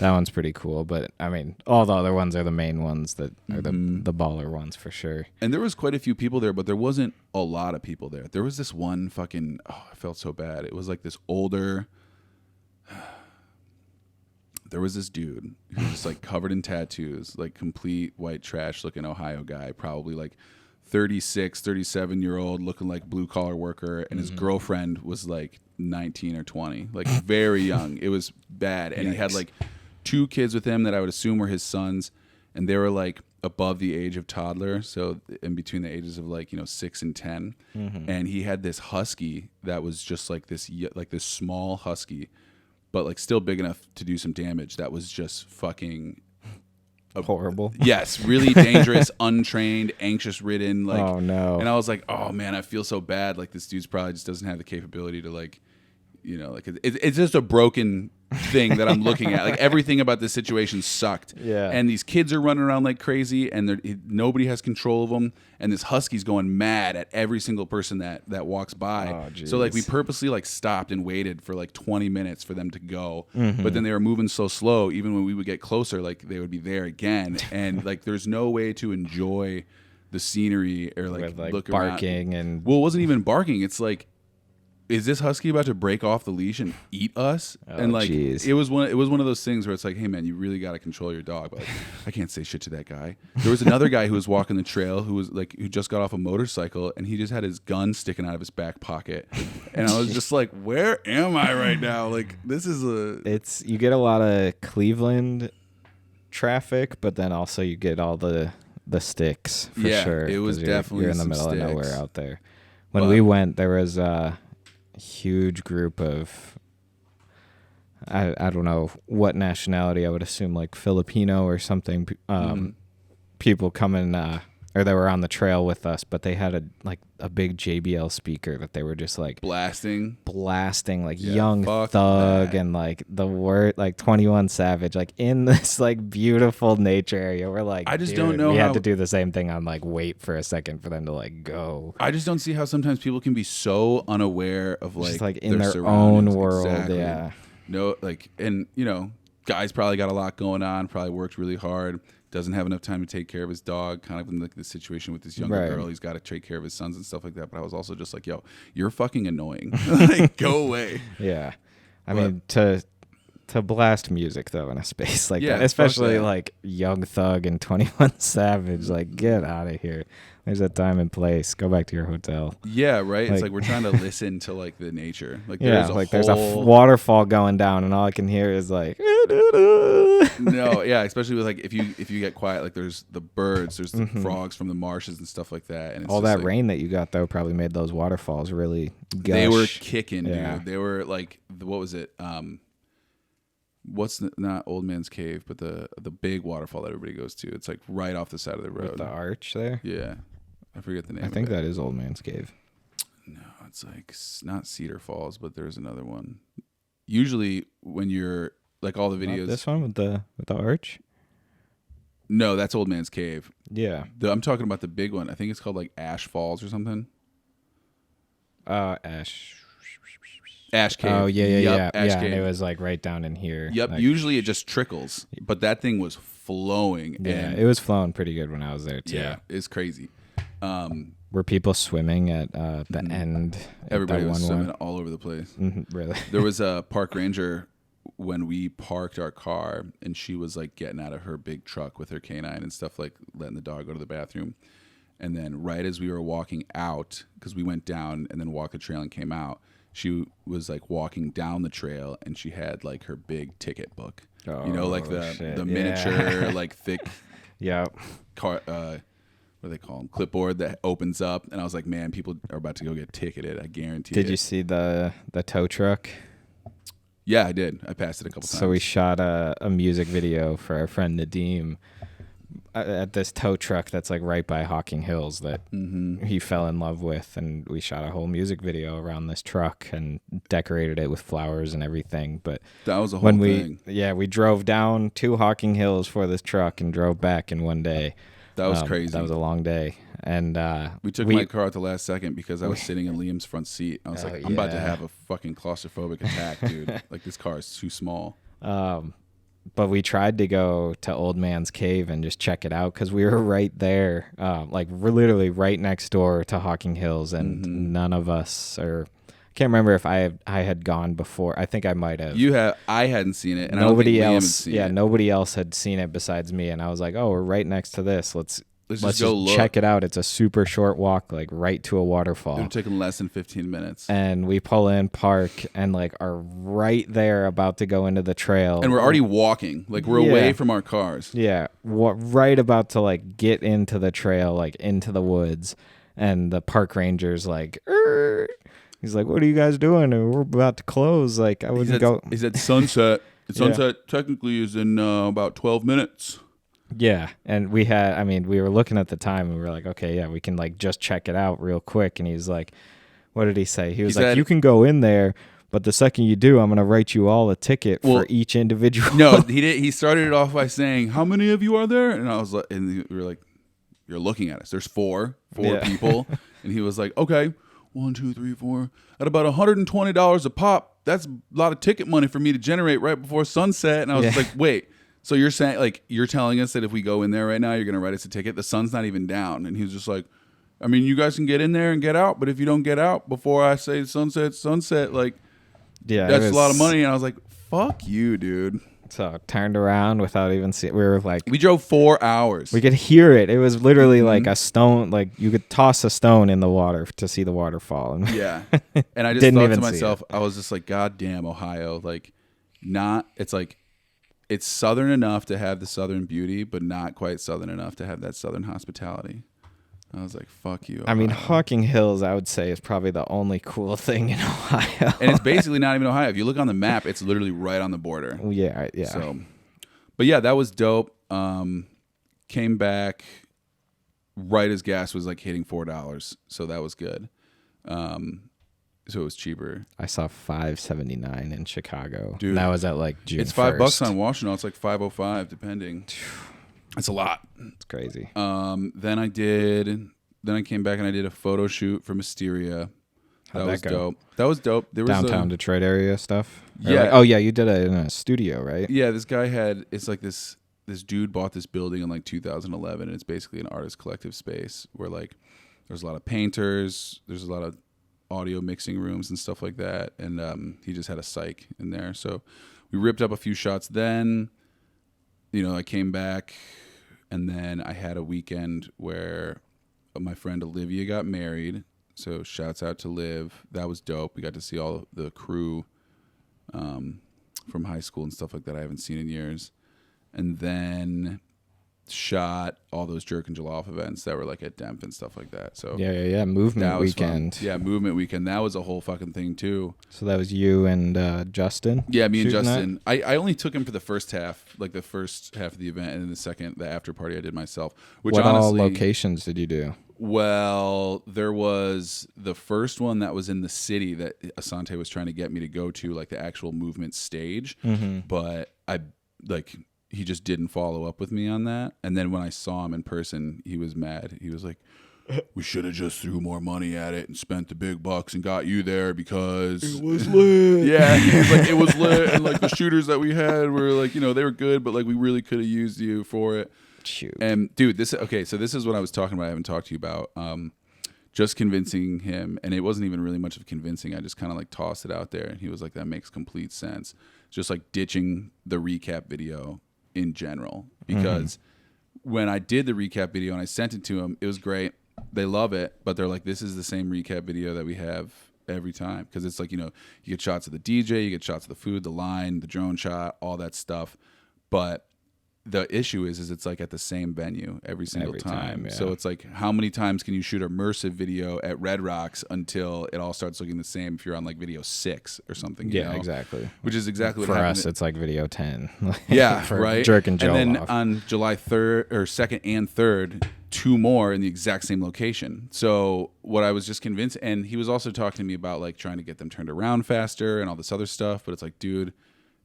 That one's pretty cool, but I mean, all the other ones are the main ones that are the baller ones for sure. And there was quite a few people there, but there wasn't a lot of people there. There was this one fucking, I felt so bad. It was like this older, there was this dude who was just like covered in tattoos, like complete white trash looking Ohio guy, probably like 36, 37-year-old looking like blue collar worker. And his girlfriend was like 19 or 20, like very young. It was bad. And he had like 2 kids with him that I would assume were his sons, and they were like above the age of toddler, so in between the ages of like 6 and 10. And he had this husky that was just like this small husky, but like still big enough to do some damage. That was just fucking horrible. Yes, really dangerous, untrained, anxious ridden. Like, oh no. And I was like, oh man, I feel so bad. Like this dude's probably just doesn't have the capability to like. Like it's just a broken thing that I'm looking at. Like everything about this situation sucked. Yeah. And these kids are running around like crazy, and nobody has control of them. And this husky's going mad at every single person that walks by. Oh, so like we purposely like stopped and waited for like 20 minutes for them to go. But then they were moving so slow. Even when we would get closer, like they would be there again. And like there's no way to enjoy the scenery or like look barking around. and Well, it wasn't even barking. It's like, is this husky about to break off the leash and eat us? And like geez. it was one of those things where it's like, hey man, you really got to control your dog. But like, I can't say shit to that guy. There was another guy who was walking the trail who just got off a motorcycle, and he just had his gun sticking out of his back pocket. And I was just like, where am I right now? Like this is you get a lot of Cleveland traffic, but then also you get all the sticks for sure. It was definitely you're in the middle sticks. of nowhere out there. When we went, there was a huge group of I don't know what nationality. I would assume like Filipino or something. People coming or they were on the trail with us, but they had a big JBL speaker that they were just like blasting like Young Thug and like the word like 21 Savage, like in this like beautiful nature area. We're like, I just don't know. We had to do the same thing on like wait for a second for them to like go. I just don't see how sometimes people can be so unaware of like, just like in their own world. Exactly. Yeah. No, like, and guys probably got a lot going on, probably worked really hard, doesn't have enough time to take care of his dog, kind of in like the situation with this younger girl. He's got to take care of his sons and stuff like that. But I was also just like, yo, you're fucking annoying. Like, go away. Yeah. I mean, to to blast music though in a space like Yeah, that, especially fuck that. like Young Thug and 21 Savage. Like, get out of here. There's a time and place. Go back to your hotel. Yeah, right. It's Like- like we're trying to listen to like the nature. Like Yeah, there's a like whole... there's a waterfall going down, and all I can hear is like. No, yeah, especially with like if you get quiet, like there's the birds, there's the Mhm. frogs from the marshes and stuff like that. And it's All just that like, rain that you got though probably made those waterfalls really gush. they were kicking, Yeah. dude. They were like, what was it? Not Old Man's Cave, but the big waterfall that everybody goes to. It's like right off the side of the road. with the arch there. Yeah, I forget the name. I think of it. that is Old Man's Cave. No, it's like not Cedar Falls, but there's another one. Usually when you're like all the Not videos. this one with the arch. No, that's Old Man's Cave. Yeah. I'm talking about the big one. I think it's called like Ash Falls or something. Ash. Ash Cave. Oh yeah, Yup, Ash yeah. Cave. And it was like right down in here. Yep. Like, Usually it just trickles, but that thing was flowing. yeah, and it was flowing pretty good when I was there too. yeah, it's crazy. Were people swimming at the end? at Everybody that was one swimming one? all over the place. Really? There was a park ranger when we parked our car, and she was like getting out of her big truck with her canine and stuff, like letting the dog go to the bathroom. And then right as we were walking out, because we went down and then walked the trail and came out, she was like walking down the trail, and she had like her big ticket book. You know, like Oh, shit. the miniature, like thick Yeah. car. What do they call them? Clipboard that opens up. And I was like, man, people are about to go get ticketed. I guarantee. Did it. you see the tow truck? Yeah, I did. I passed it a couple times. So we shot a music video for our friend Nadeem at this tow truck that's like right by Hocking Hills that he fell in love with, and we shot a whole music video around this truck and decorated it with flowers and everything. But That was a whole when thing. we drove down to Hocking Hills for this truck and drove back in one day. That was crazy. That was a long day, and We took my car at the last second because I was sitting in Liam's front seat. I was like, I'm about to have a fucking claustrophobic attack, dude. Like, this car is too small. But we tried to go to Old Man's Cave and just check it out because we were right there, like we're literally right next door to Hocking Hills, and none of us, or I can't remember if I had gone before. I think I might have. You have. I hadn't seen it, and Nobody I don't think Liam had else, seen yeah, it. nobody else had seen it besides me, and I was like, oh, we're right next to this. Let's just go look. check it out. It's a super short walk, like right to a It would waterfall. have taken less than 15 minutes. And we pull in, park, and like are right there about to go into the trail. And we're already walking. Like, we're Yeah. away from our cars. Yeah, right about to like get into the trail, like into the woods, and the park ranger's like, "Er." He's like, "What are you guys doing? We're about to close." Like, I wouldn't go. He said sunset. The Yeah. sunset technically is in about 12 minutes. Yeah, and we were looking at the time, and we were like, okay, yeah, we can like just check it out real quick. And he's like, what did he say? He was like, said- you can go in there, but the second you do, I'm gonna write you all a ticket for each individual. No, he did. He started it off by saying, "How many of you are there?" And I was like, and we were like, "You're looking at us. There's four Yeah. people." And he was like, "Okay, 1, 2, 3, 4. At about $120 a pop. That's a lot of ticket money for me to generate right before sunset." And I was just Yeah. like, "Wait, so you're saying like you're telling us that if we go in there right now, you're gonna write us a ticket? The sun's not even down." And he was just like, "I mean, you guys can get in there and get out, but if you don't get out before I say sunset, like." Yeah, That's a lot of money. And I was like, fuck you, dude. So turned around without even seeing. We were like, We drove 4 hours. we could hear it. It was literally like a stone. Like you could toss a stone in the water to see the waterfall. And Yeah. And I just Didn't thought even to see myself, I was just like, God damn, Ohio. Like, it's like, it's southern enough to have the southern beauty, but not quite southern enough to have that southern hospitality. I was like, fuck you, Ohio. I mean, Hocking Hills, I would say, is probably the only cool thing in Ohio. And it's basically not even Ohio. If you look on the map, it's literally right on the border. yeah. So, but yeah, that was dope. Came back right as gas was like hitting $4, so that was good. So it was cheaper. I saw $5.79 in Chicago. Dude, And that was at like June. It's $5 1st. on Washington. It's like $5.05 depending. It's a lot. It's crazy. Then I came back and I did a photo shoot for Mysteria. How'd That was that go? dope. That was dope. There was Downtown Detroit area stuff. Or Yeah. like- oh yeah, you did it in a studio, right? Yeah, this guy it's like this dude bought this building in like 2011, and it's basically an artist collective space where like there's a lot of painters, there's a lot of audio mixing rooms and stuff like that, and he just had a psych in there. So we ripped up a few shots. Then, I came back, and then I had a weekend where my friend Olivia got married. So shouts out to Liv. That was dope. We got to see all the crew from high school and stuff like that I haven't seen in years. And then shot all those Jerk and Jollof events that were like at Demp and stuff like that. So yeah. Movement weekend. Fun. Yeah, movement weekend. That was a whole fucking thing too. So that was you and Justin? Yeah, me and Justin. I only took him for the first half, like the first half of the event, and then the after party I did myself. Which what honestly, all locations did you do? Well, there was the first one that was in the city that Asante was trying to get me to go to, like the actual movement stage. But he just didn't follow up with me on that. And then when I saw him in person, he was mad. He was like, we should have just threw more money at it and spent the big bucks and got you there because it was lit. Yeah, he was like, it was lit. And like the shooters that we had were like, they were good, but like we really could have used you for it. Shoot. And dude, so this is what I was talking about. I haven't talked to you about. Just convincing him, and it wasn't even really much of convincing. I just kind of like tossed it out there, and he was like, "That makes complete sense." Just like ditching the recap video in general, because when I did the recap video and I sent it to him, it was great. They love it, but they're like, "This is the same recap video that we have every time," because it's like you get shots of the DJ, you get shots of the food, the line, the drone shot, all that stuff, but the issue is it's like at the same venue every single time. Yeah. So it's like, how many times can you shoot immersive video at Red Rocks until it all starts looking the same if you're on like video 6 or something? Yeah, exactly. Which is exactly what for happened. us. It's like video 10. Yeah, for right. Jerk and Joe. And then on July 3rd or 2nd and 3rd, 2 more in the exact same location. So what I was just convinced, and he was also talking to me about like trying to get them turned around faster and all this other stuff. But it's like, dude,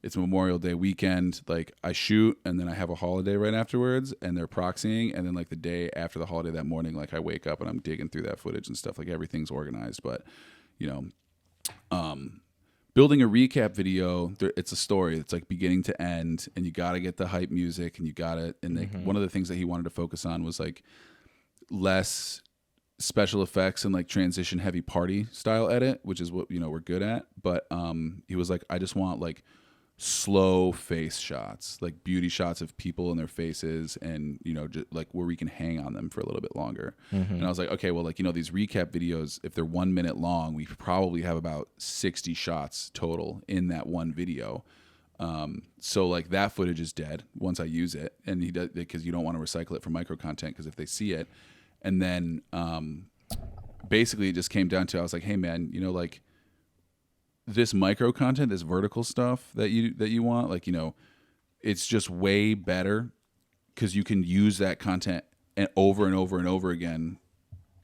it's Memorial Day weekend. Like I shoot and then I have a holiday right afterwards and they're proxying. And then like the day after the holiday that morning, like I wake up and I'm digging through that footage and stuff. Like everything's organized. But, building a recap video, it's a story. It's like beginning to end, and you got to get the hype music, and you got to. And one of the things that he wanted to focus on was like less special effects and like transition heavy party style edit, which is what we're good at. But he was like, I just want like slow face shots, like beauty shots of people and their faces, and just like where we can hang on them for a little bit longer. And I was like, okay, well, like these recap videos, if they're 1 minute long, we probably have about 60 shots total in that one video. So like that footage is dead once I use it, and he does, because you don't want to recycle it for micro content, because if they see it. And then basically it just came down to, I was like, hey man, like this micro content, this vertical stuff that you want, like it's just way better because you can use that content and over and over and over again,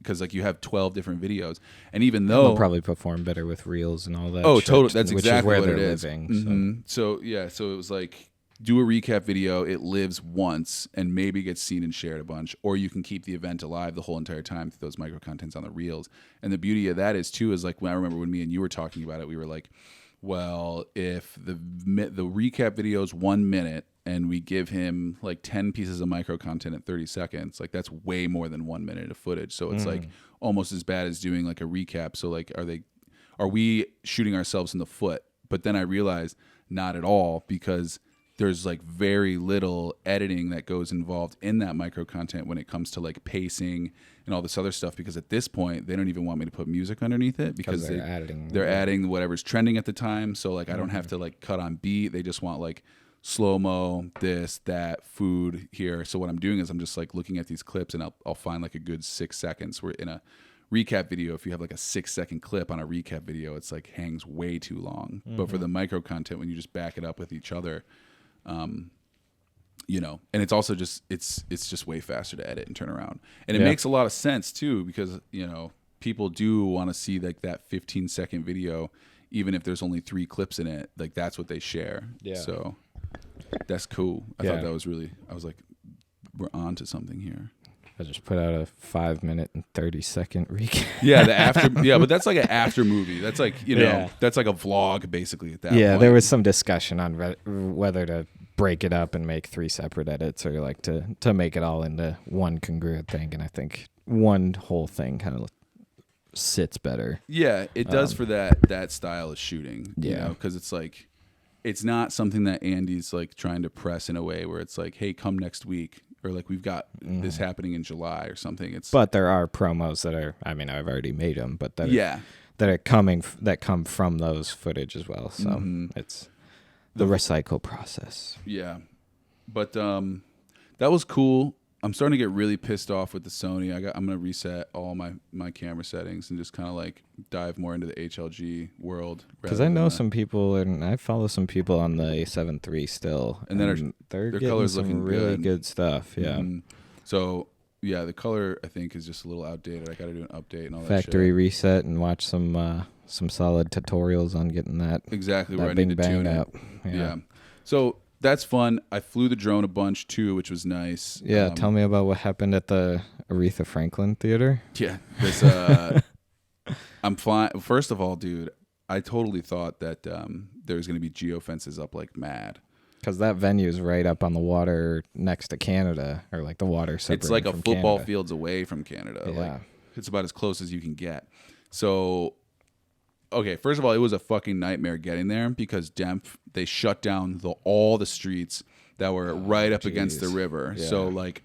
because like you have 12 different videos, and even though it'll probably perform better with reels and all that. Oh, totally. That's which exactly is where what they're it is. living. So it was like, do a recap video, it lives once and maybe gets seen and shared a bunch, or you can keep the event alive the whole entire time through those micro contents on the reels. And the beauty of that is too, is like, when I remember when me and you were talking about it, we were like, well, if the recap video is 1 minute and we give him like 10 pieces of micro content at 30 seconds, like that's way more than 1 minute of footage. So it's like almost as bad as doing like a recap. So like, are we shooting ourselves in the foot? But then I realized not at all, because there's like very little editing that goes involved in that micro content when it comes to like pacing and all this other stuff, because at this point they don't even want me to put music underneath it, because they're adding whatever's trending at the time. So like I don't have to like cut on beat. They just want like slow-mo, this, that, food here. So what I'm doing is I'm just like looking at these clips, and I'll find like a good 6 seconds where in a recap video, if you have like a 6-second clip on a recap video, it's like hangs way too long. But for the micro content, when you just back it up with each other, and it's also just it's just way faster to edit and turn around, and it makes a lot of sense too, because people do want to see like that 15-second video, even if there's only 3 clips in it. Like that's what they share. So that's cool. I thought that was really, I was like, we're on to something here. I just put out a 5-minute and 30-second recap. But that's like an after movie. That's like, that's like a vlog basically at that point. There was some discussion on whether to break it up and make 3 separate edits, or like to make it all into one congruent thing. And I think one whole thing kind of sits better. Yeah, it does for that style of shooting. Because it's like, it's not something that Andy's like trying to press in a way where it's like, hey, come next week, or like we've got this happening in July or something. But there are promos that are, I mean, I've already made them, but that yeah, that come from those footage as well. So it's the recycle process. Yeah, but that was cool. I'm starting to get really pissed off with the Sony. I'm gonna reset all my camera settings and just kind of like dive more into the HLG world. Because I know some people, and I follow some people on the A7 III still, and then they're their getting color's some looking really good. stuff. Yeah. So yeah, the color I think is just a little outdated. I got to do an update and all that. Factory shit. reset and watch some solid tutorials on getting that Exactly where I bing need to bang tune up. it. Yeah. So that's fun. I flew the drone a bunch too, which was nice. Yeah, tell me about what happened at the Aretha Franklin Theater. Yeah, this I'm flying. First of all, dude, I totally thought that there was going to be geofences up like mad. Because that venue is right up on the water next to Canada, or like the water separated It's like a from football Canada. fields away from Canada. Yeah. Like it's about as close as you can get. So, okay, first of all, it was a fucking nightmare getting there because they shut down all the streets that were right up against the river. Yeah. So like,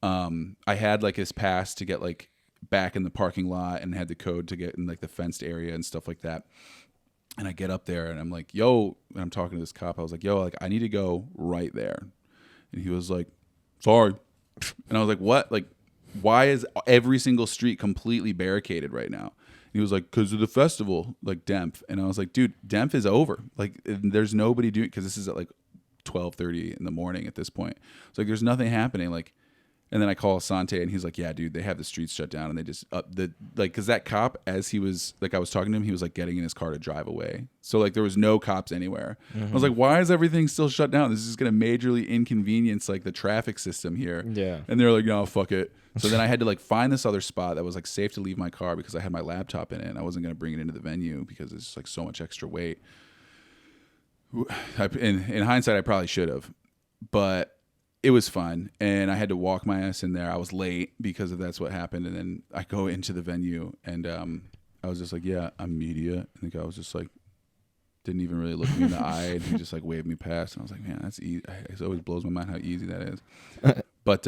I had like this pass to get like back in the parking lot and had the code to get in like the fenced area and stuff like that. And I get up there and I'm like, yo, and I'm talking to this cop. I was like, yo, like I need to go right there. And he was like, sorry. And I was like, what? Like, why is every single street completely barricaded right now? And he was like, because of the festival, like Demph. And I was like, dude, Demph is over. Like, there's nobody doing, because this is at like 12:30 in the morning at this point. It's like, there's nothing happening. Like, and then I call Asante and he's like, yeah, dude, they have the streets shut down and they just because that cop, as he was like, I was talking to him, he was like getting in his car to drive away. So like there was no cops anywhere. I was like, why is everything still shut down? This is going to majorly inconvenience like the traffic system here. Yeah. And they're like, no, fuck it. So then I had to like find this other spot that was like safe to leave my car because I had my laptop in it and I wasn't going to bring it into the venue because it's just like so much extra weight. In hindsight, I probably should have, but it was fun, and I had to walk my ass in there. I was late because of that's what happened, and then I go into the venue, and I was just like, yeah, I'm media. And the guy was just like, didn't even really look me in the eye, and he just like waved me past, and I was like, man, that's easy. It always blows my mind how easy that is. But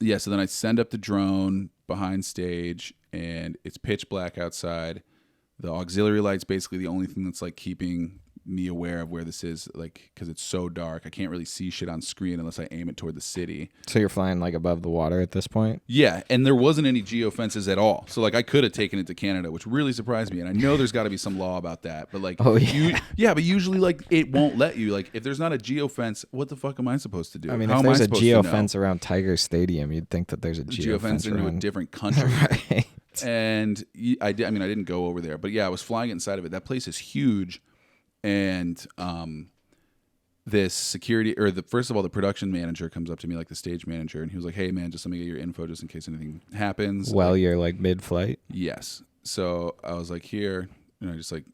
yeah, so then I send up the drone behind stage, and it's pitch black outside. The auxiliary light's basically the only thing that's like keeping me aware of where this is, like, because it's so dark. I can't really see shit on screen unless I aim it toward the city. So you're flying like above the water at this point? Yeah, and there wasn't any geofences at all. So like I could have taken it to Canada, which really surprised me. And I know there's got to be some law about that, but like, but usually like it won't let you. Like if there's not a geofence, what the fuck am I supposed to do? I mean, How if am I there's a supposed to know? geofence around Tiger Stadium, you'd think that there's a geofence into a around different country. Right. And I didn't go over there, but yeah, I was flying inside of it. That place is huge. And this security, or first of all, the production manager comes up to me, like the stage manager, and he was like, hey man, just let me get your info just in case anything happens. While you're like mid-flight? Yes. So I was like, here, and I just like,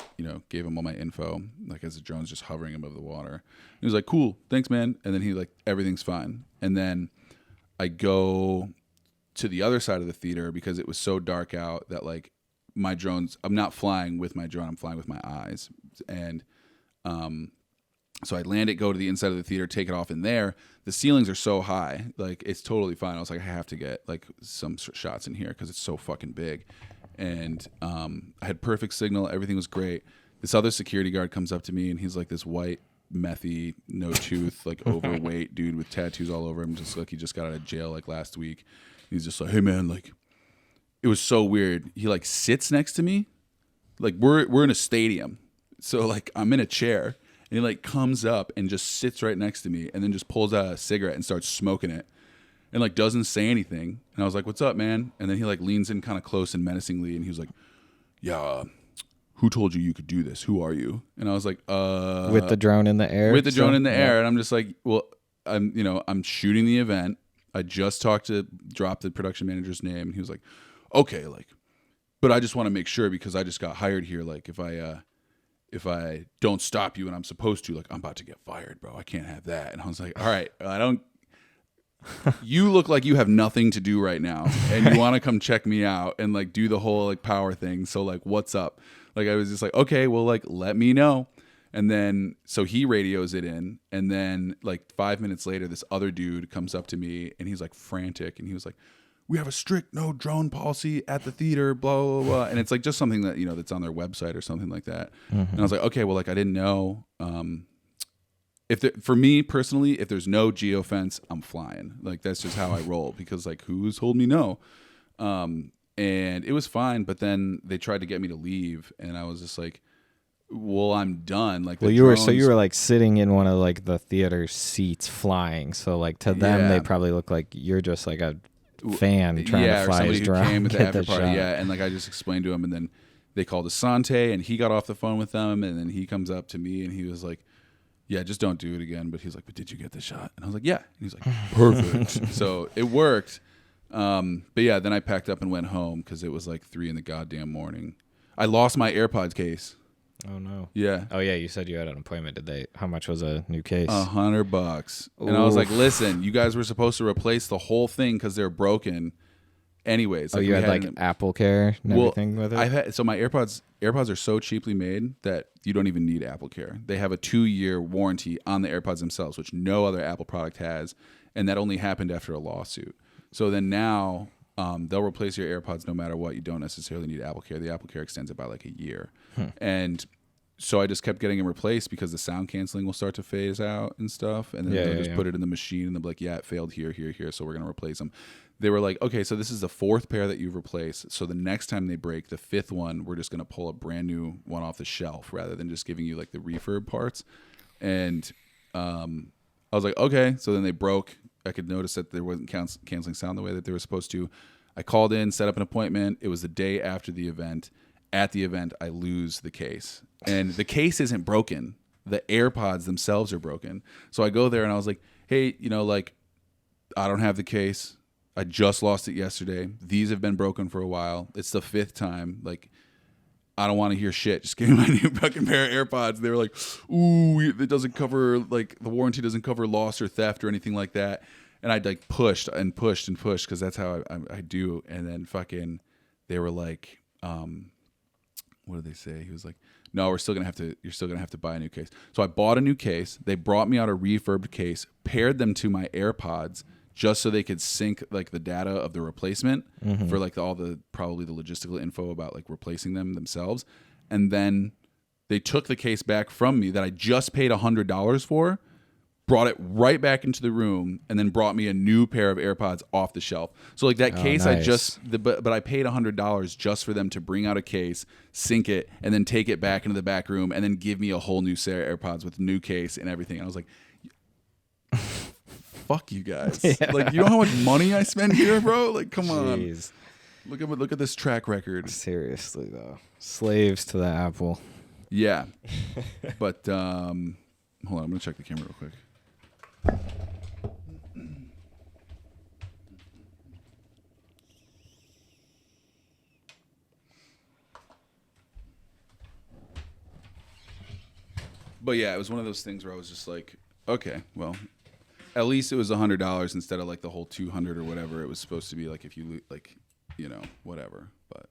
gave him all my info, like as the drone's just hovering above the water. He was like, cool, thanks man. And then he like, everything's fine. And then I go to the other side of the theater because it was so dark out that like my drones, I'm not flying with my drone, I'm flying with my eyes. And so I land it, go to the inside of the theater, take it off in there. The ceilings are so high, like it's totally fine. I was like, I have to get like some shots in here because it's so fucking big. And I had perfect signal. Everything was great. This other security guard comes up to me and he's like this white, methy, no tooth, like overweight dude with tattoos all over him. Just like he just got out of jail like last week. He's just like, hey man, like it was so weird. He like sits next to me. Like we're in a stadium. So like I'm in a chair and he like comes up and just sits right next to me and then just pulls out a cigarette and starts smoking it and like doesn't say anything. And I was like, what's up, man? And then he like leans in kind of close and menacingly and he was like, yeah, who told you could do this? Who are you? And I was like, with the drone in the air? With the drone in the air. And I'm just like, well, I'm shooting the event. I just dropped the production manager's name and he was like, okay, like, but I just want to make sure because I just got hired here. Like if I don't stop you and I'm supposed to, like, I'm about to get fired, bro. I can't have that. And I was like, all right, you look like you have nothing to do right now and you want to come check me out and like do the whole like power thing. So like, what's up? Like, I was just like, okay, well, like, let me know. And then, so he radios it in. And then, like 5 minutes later, this other dude comes up to me and he's like frantic. And he was like, we have a strict no drone policy at the theater, blah, blah, blah. And it's like just something that, that's on their website or something like that. And I was like, okay, well, like I didn't know. For me personally, if there's no geofence, I'm flying. Like that's just how I roll because like who's told me no? And it was fine. But then they tried to get me to leave. And I was just like, well, I'm done. Like, well, you were like sitting in one of like the theater seats flying. So like to them, they probably look like you're just like a fan trying to fly his drone. Who came at the after party. Yeah, and like I just explained to him, and then they called Asante, and he got off the phone with them, and then he comes up to me, and he was like, "Yeah, just don't do it again." But he's like, "But did you get the shot?" And I was like, "Yeah." And he's like, "Perfect." So it worked. But yeah, then I packed up and went home because it was like 3 in the goddamn morning. I lost my AirPods case. Oh no. Yeah. Oh yeah, you said you had an appointment. How much was a new case? $100. And I was like, listen, you guys were supposed to replace the whole thing because they're broken. Anyways. Like, you had like Apple Care and everything with it? So my AirPods are so cheaply made that you don't even need Apple Care. They have a 2-year warranty on the AirPods themselves, which no other Apple product has. And that only happened after a lawsuit. So then now they'll replace your AirPods no matter what. You don't necessarily need Apple Care. The Apple Care extends it by like a year. And so I just kept getting them replaced because the sound canceling will start to phase out and stuff. And then they'll just put it in the machine and they'll be like, yeah, it failed here, so we're going to replace them. They were like, okay, so this is the 4th pair that you've replaced. So the next time they break, the 5th one, we're just going to pull a brand new one off the shelf rather than just giving you like the refurb parts. And I was like, okay. So then they broke. I could notice that there wasn't canceling sound the way that they were supposed to. I called in, set up an appointment. It was the day after the event. At the event, I lose the case. And the case isn't broken. The AirPods themselves are broken. So I go there and I was like, hey, like, I don't have the case. I just lost it yesterday. These have been broken for a while. It's the 5th time. Like, I don't want to hear shit. Just give me my new fucking pair of AirPods. They were like, ooh, it doesn't cover, like, the warranty doesn't cover loss or theft or anything like that. And I like pushed and pushed and pushed because that's how I do. And then fucking, they were like, what did they say? He was like, no, you're still gonna have to buy a new case. So I bought a new case. They brought me out a refurbed case, paired them to my AirPods just so they could sync like the data of the replacement for like probably the logistical info about like replacing them themselves. And then they took the case back from me that I just paid $100 for, brought it right back into the room, and then brought me a new pair of AirPods off the shelf. So like that case, nice. But I paid $100 just for them to bring out a case, sync it, and then take it back into the back room, and then give me a whole new set of AirPods with a new case and everything. And I was like, fuck you guys. Yeah. Like, you know how much money I spend here, bro? Like, come on. Look at this track record. Seriously though. Slaves to the Apple. Yeah. But hold on, I'm gonna check the camera real quick. But yeah, it was one of those things where I was just like, okay, well, at least it was $100 instead of like the whole 200 or whatever it was supposed to be. Like if you like, whatever. But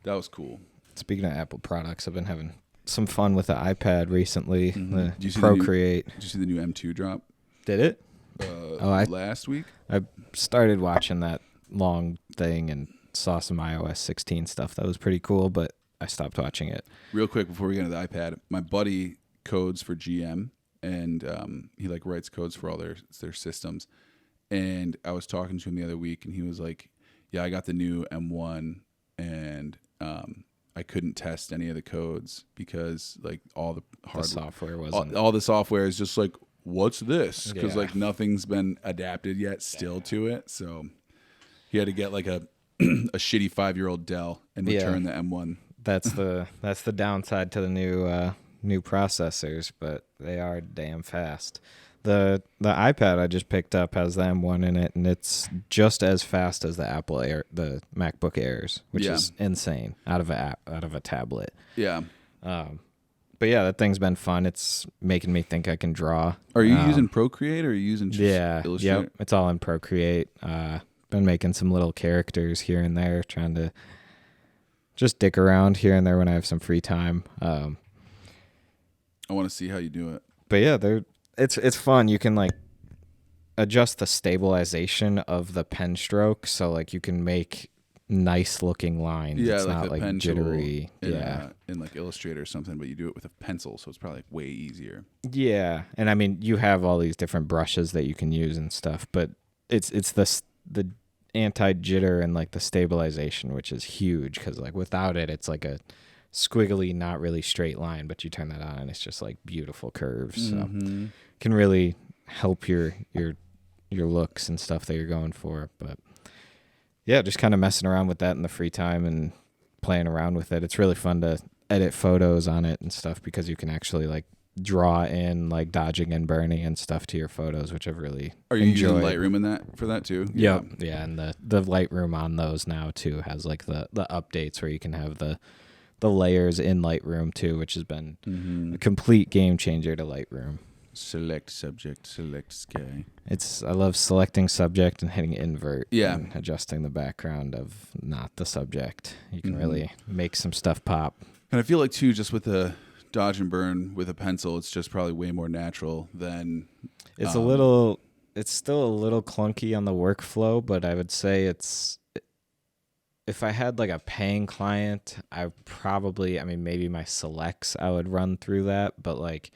that was cool. Speaking of Apple products, I've been having some fun with the iPad recently. Did you see Procreate. Did you see the new M2 drop? Did it? Last week? I started watching that long thing and saw some iOS 16 stuff. That was pretty cool, but I stopped watching it. Real quick before we get into the iPad, my buddy codes for GM, and he like writes codes for all their systems. And I was talking to him the other week, and he was like, "Yeah, I got the new M1, and I couldn't test any of the codes because like all the hardware, the software wasn't. All the software is just like, what's this? Because like nothing's been adapted yet still to it. So he had to get like a shitty 5-year-old Dell and return the M1. That's the downside to the new processors, but they are damn fast. The iPad I just picked up has the M1 in it, and it's just as fast as the MacBook Airs, which is insane out of a tablet. Yeah. But yeah, that thing's been fun. It's making me think I can draw. Are you using Procreate or are you using Illustrator? Yep, it's all in Procreate. Been making some little characters here and there, trying to just dick around here and there when I have some free time. I want to see how you do it. But yeah, it's fun. You can like adjust the stabilization of the pen stroke, so like you can make nice looking lines. Yeah, it's like not the like pen jittery. tool Yeah. in like Illustrator or something, but you do it with a pencil, so it's probably like way easier. Yeah, and I mean you have all these different brushes that you can use and stuff, but it's the anti jitter and like the stabilization, which is huge because like without it, it's like a squiggly, not really straight line. But you turn that on, and it's just like beautiful curves. So can really help your looks and stuff that you're going for. But yeah, just kind of messing around with that in the free time and playing around with it. It's really fun to edit photos on it and stuff because you can actually like draw in like dodging and burning and stuff to your photos, which I've really Are you enjoyed. using Lightroom in that for that too? Yep. Yeah, and the Lightroom on those now too has like the updates where you can have the layers in Lightroom too, which has been a complete game changer to Lightroom. Select subject, select sky. I love selecting subject and hitting invert. Yeah. And adjusting the background of not the subject. You can really make some stuff pop. And I feel like too, just with the dodge and burn with a pencil, it's just probably way more natural than. It's it's still a little clunky on the workflow, but I would say if I had like a paying client, maybe my selects I would run through that, but like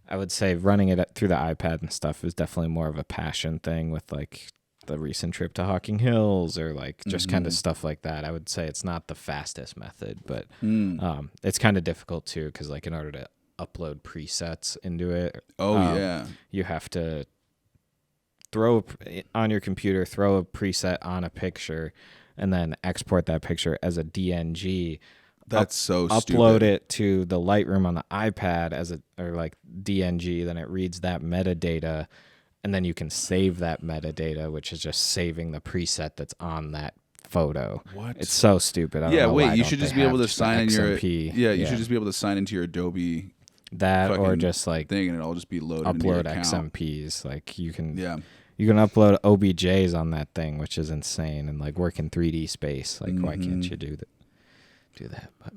I would say running it through the iPad and stuff is definitely more of a passion thing with like the recent trip to Hocking Hills or like just kind of stuff like that. I would say it's not the fastest method, but it's kind of difficult too because like in order to upload presets into it, you have to throw on your computer, throw a preset on a picture, and then export that picture as a DNG. That's so stupid. Upload it to the Lightroom on the iPad or like DNG, then it reads that metadata, and then you can save that metadata, which is just saving the preset that's on that photo. What? It's so stupid. I don't know why you should just be able to sign in your XMP. you should just be able to sign into your Adobe that or just like thing, and it'll just be loaded. Upload XMPs. Like you can upload OBJs on that thing, which is insane, and like work in 3D space. Like why can't you do that? But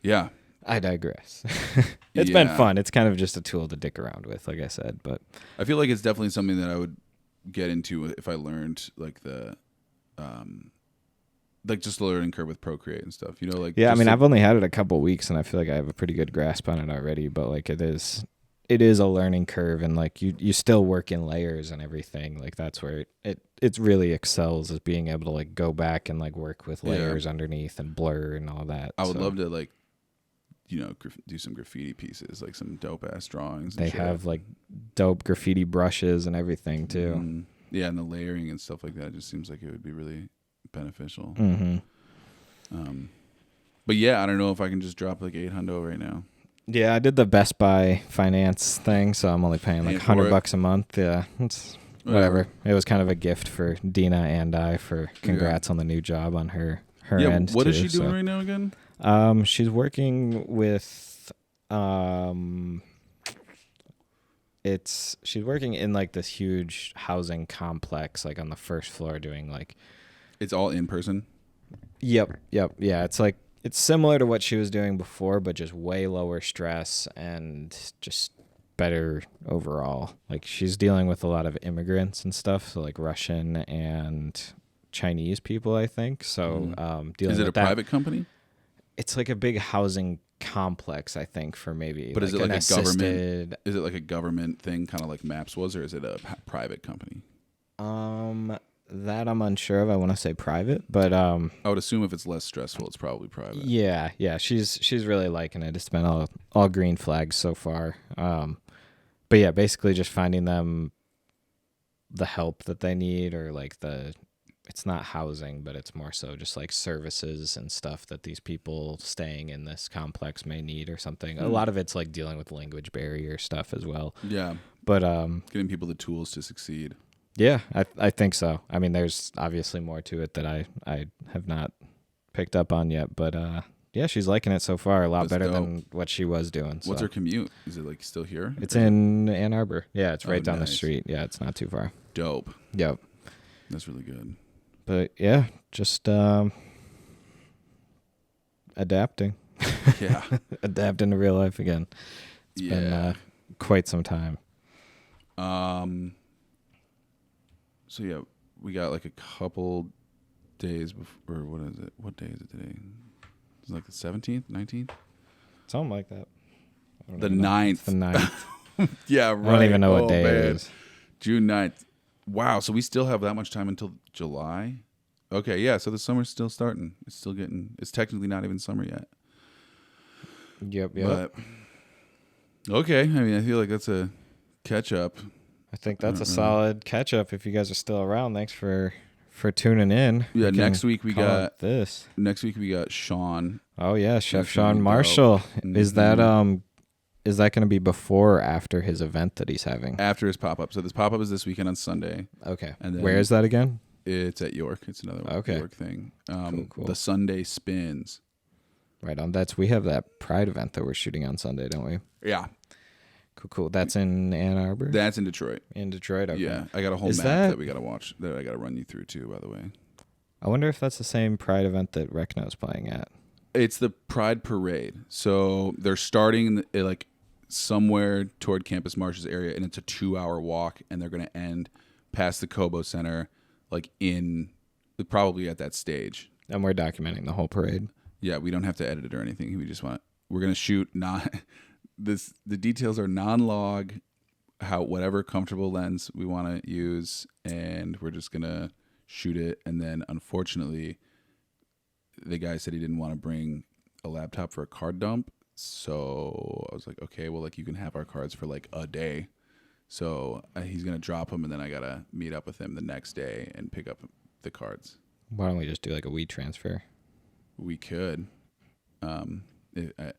yeah, I digress. It's been fun. It's kind of just a tool to dick around with, like I said. But I feel like it's definitely something that I would get into if I learned like the like just the learning curve with Procreate and stuff. You know, like yeah. I mean, I've only had it a couple weeks, and I feel like I have a pretty good grasp on it already. But like it is a learning curve, and like you still work in layers and everything. Like that's where it really excels, is being able to like go back and like work with layers underneath and blur and all that. I would love to like, do some graffiti pieces, like some dope ass drawings. They have like dope graffiti brushes and everything too. Yeah, and the layering and stuff like that just seems like it would be really beneficial. But yeah, I don't know if I can just drop like $800 right now. Yeah, I did the Best Buy finance thing, so I'm only paying like $100 a month. Yeah, it's whatever. It was kind of a gift for Dina and I for congrats on the new job on her end. What is she doing right now again? She's working with she's working in like this huge housing complex, like on the first floor, doing like it's all in person. Yep. Yeah, it's similar to what she was doing before, but just way lower stress and just better overall. Like she's dealing with a lot of immigrants and stuff, so like Russian and Chinese people, I think. So dealing is it with a private company? It's like a big housing complex, I think, for maybe. But is it like a assisted government? Is it like a government thing, kind of like Maps was, or is it a private company? That I'm unsure of. I want to say private, but I would assume if it's less stressful, it's probably private. Yeah. She's really liking it. It's been all green flags so far. But yeah, basically just finding them the help that they need, or like it's not housing, but it's more so just like services and stuff that these people staying in this complex may need or something. A lot of it's like dealing with language barrier stuff as well. Yeah. But getting people the tools to succeed. Yeah, I think so. I mean, there's obviously more to it that I have not picked up on yet, but yeah, she's liking it so far. A lot better than what she was doing. What's her commute? Is it like still here? It's in Ann Arbor. Yeah, it's right down the street. Yeah, it's not too far. Dope. Yep. That's really good. But yeah, just adapting. Yeah. Adapting to real life again. It's been quite some time. So yeah, we got like a couple days before. Or what is it? What day is it today? It's like the 17th, 19th, Something like that. The 9th. The 9th. Yeah, right. I don't even know what day it is. June 9th. Wow. So we still have that much time until July. Okay. Yeah. So the summer's still starting. It's technically not even summer yet. Yep. But, okay. I mean, I feel like that's a catch up. I think that's a solid catch up. If you guys are still around, thanks for tuning in. Yeah. Next week we got this. Next week we got Sean. Oh yeah, Chef Sean Marshall. Mm-hmm. Is that going to be before or after his event that he's having? After his pop up. So this pop up is this weekend on Sunday. Okay. And then where is that again? It's at York. It's another York thing. Cool. The Sunday Spins. Right on. We have that Pride event that we're shooting on Sunday, don't we? Yeah. Cool. That's in Ann Arbor? That's in Detroit. In Detroit, okay. Yeah. I got a whole map that we got to watch, that I got to run you through too, by the way. I wonder if that's the same Pride event that Recno's playing at. It's the Pride Parade. So they're starting like somewhere toward Campus Marsh's area, and it's a 2-hour walk, and they're going to end past the Cobo Center, like probably at that stage. And we're documenting the whole parade. Yeah, we don't have to edit it or anything. We're going to shoot the details are non-log, whatever comfortable lens we want to use, and we're just going to shoot it. And then unfortunately, the guy said he didn't want to bring a laptop for a card dump. So I was like, okay, well, like you can have our cards for like a day. So he's going to drop them, and then I got to meet up with him the next day and pick up the cards. Why don't we just do like a WeTransfer? We could. I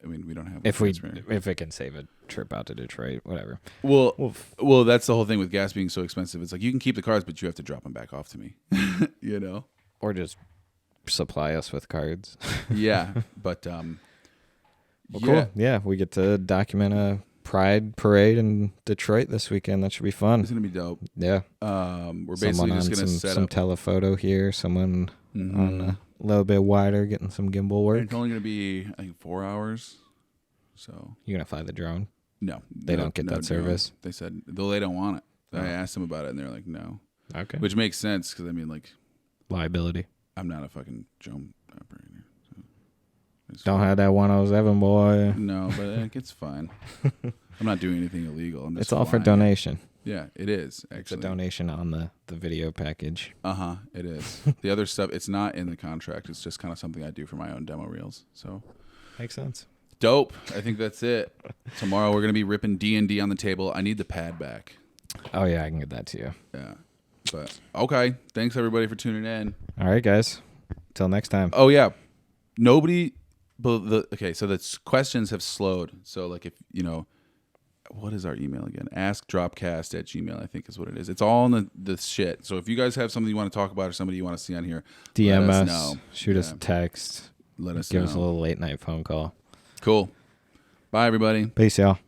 mean, we don't have if it can save a trip out to Detroit, whatever. Well, that's the whole thing with gas being so expensive. It's like you can keep the cards, but you have to drop them back off to me. You know, or just supply us with cards. Yeah, but cool. Yeah, we get to document a Pride parade in Detroit this weekend. That should be fun. It's gonna be dope. Yeah. We're basically just gonna set some up telephoto here. Someone on a little bit wider, getting some gimbal work. It's only gonna be, I think, 4 hours. So you're gonna fly the drone? No, they don't get that service. They said though they don't want it. I asked them about it, and they're like, no. Okay. Which makes sense because I mean, like, liability. I'm not a fucking drone operator. Don't have that 107, boy. No, but it's fine. I'm not doing anything illegal. I'm just all for donation. Yeah, it is, actually. It's a donation on the video package. It is. The other stuff, it's not in the contract. It's just kind of something I do for my own demo reels. So makes sense. Dope. I think that's it. Tomorrow we're going to be ripping D&D on the table. I need the pad back. Oh, yeah, I can get that to you. Yeah. But, okay. Thanks, everybody, for tuning in. All right, guys. Till next time. Oh, yeah. Okay, so the questions have slowed. So, like, if, what is our email again? AskDropcast@gmail, I think is what it is. It's all in the shit. So if you guys have something you want to talk about or somebody you want to see on here, DM let us, us know. Shoot us a text. Let us know. Give us a little late night phone call. Cool. Bye, everybody. Peace, y'all.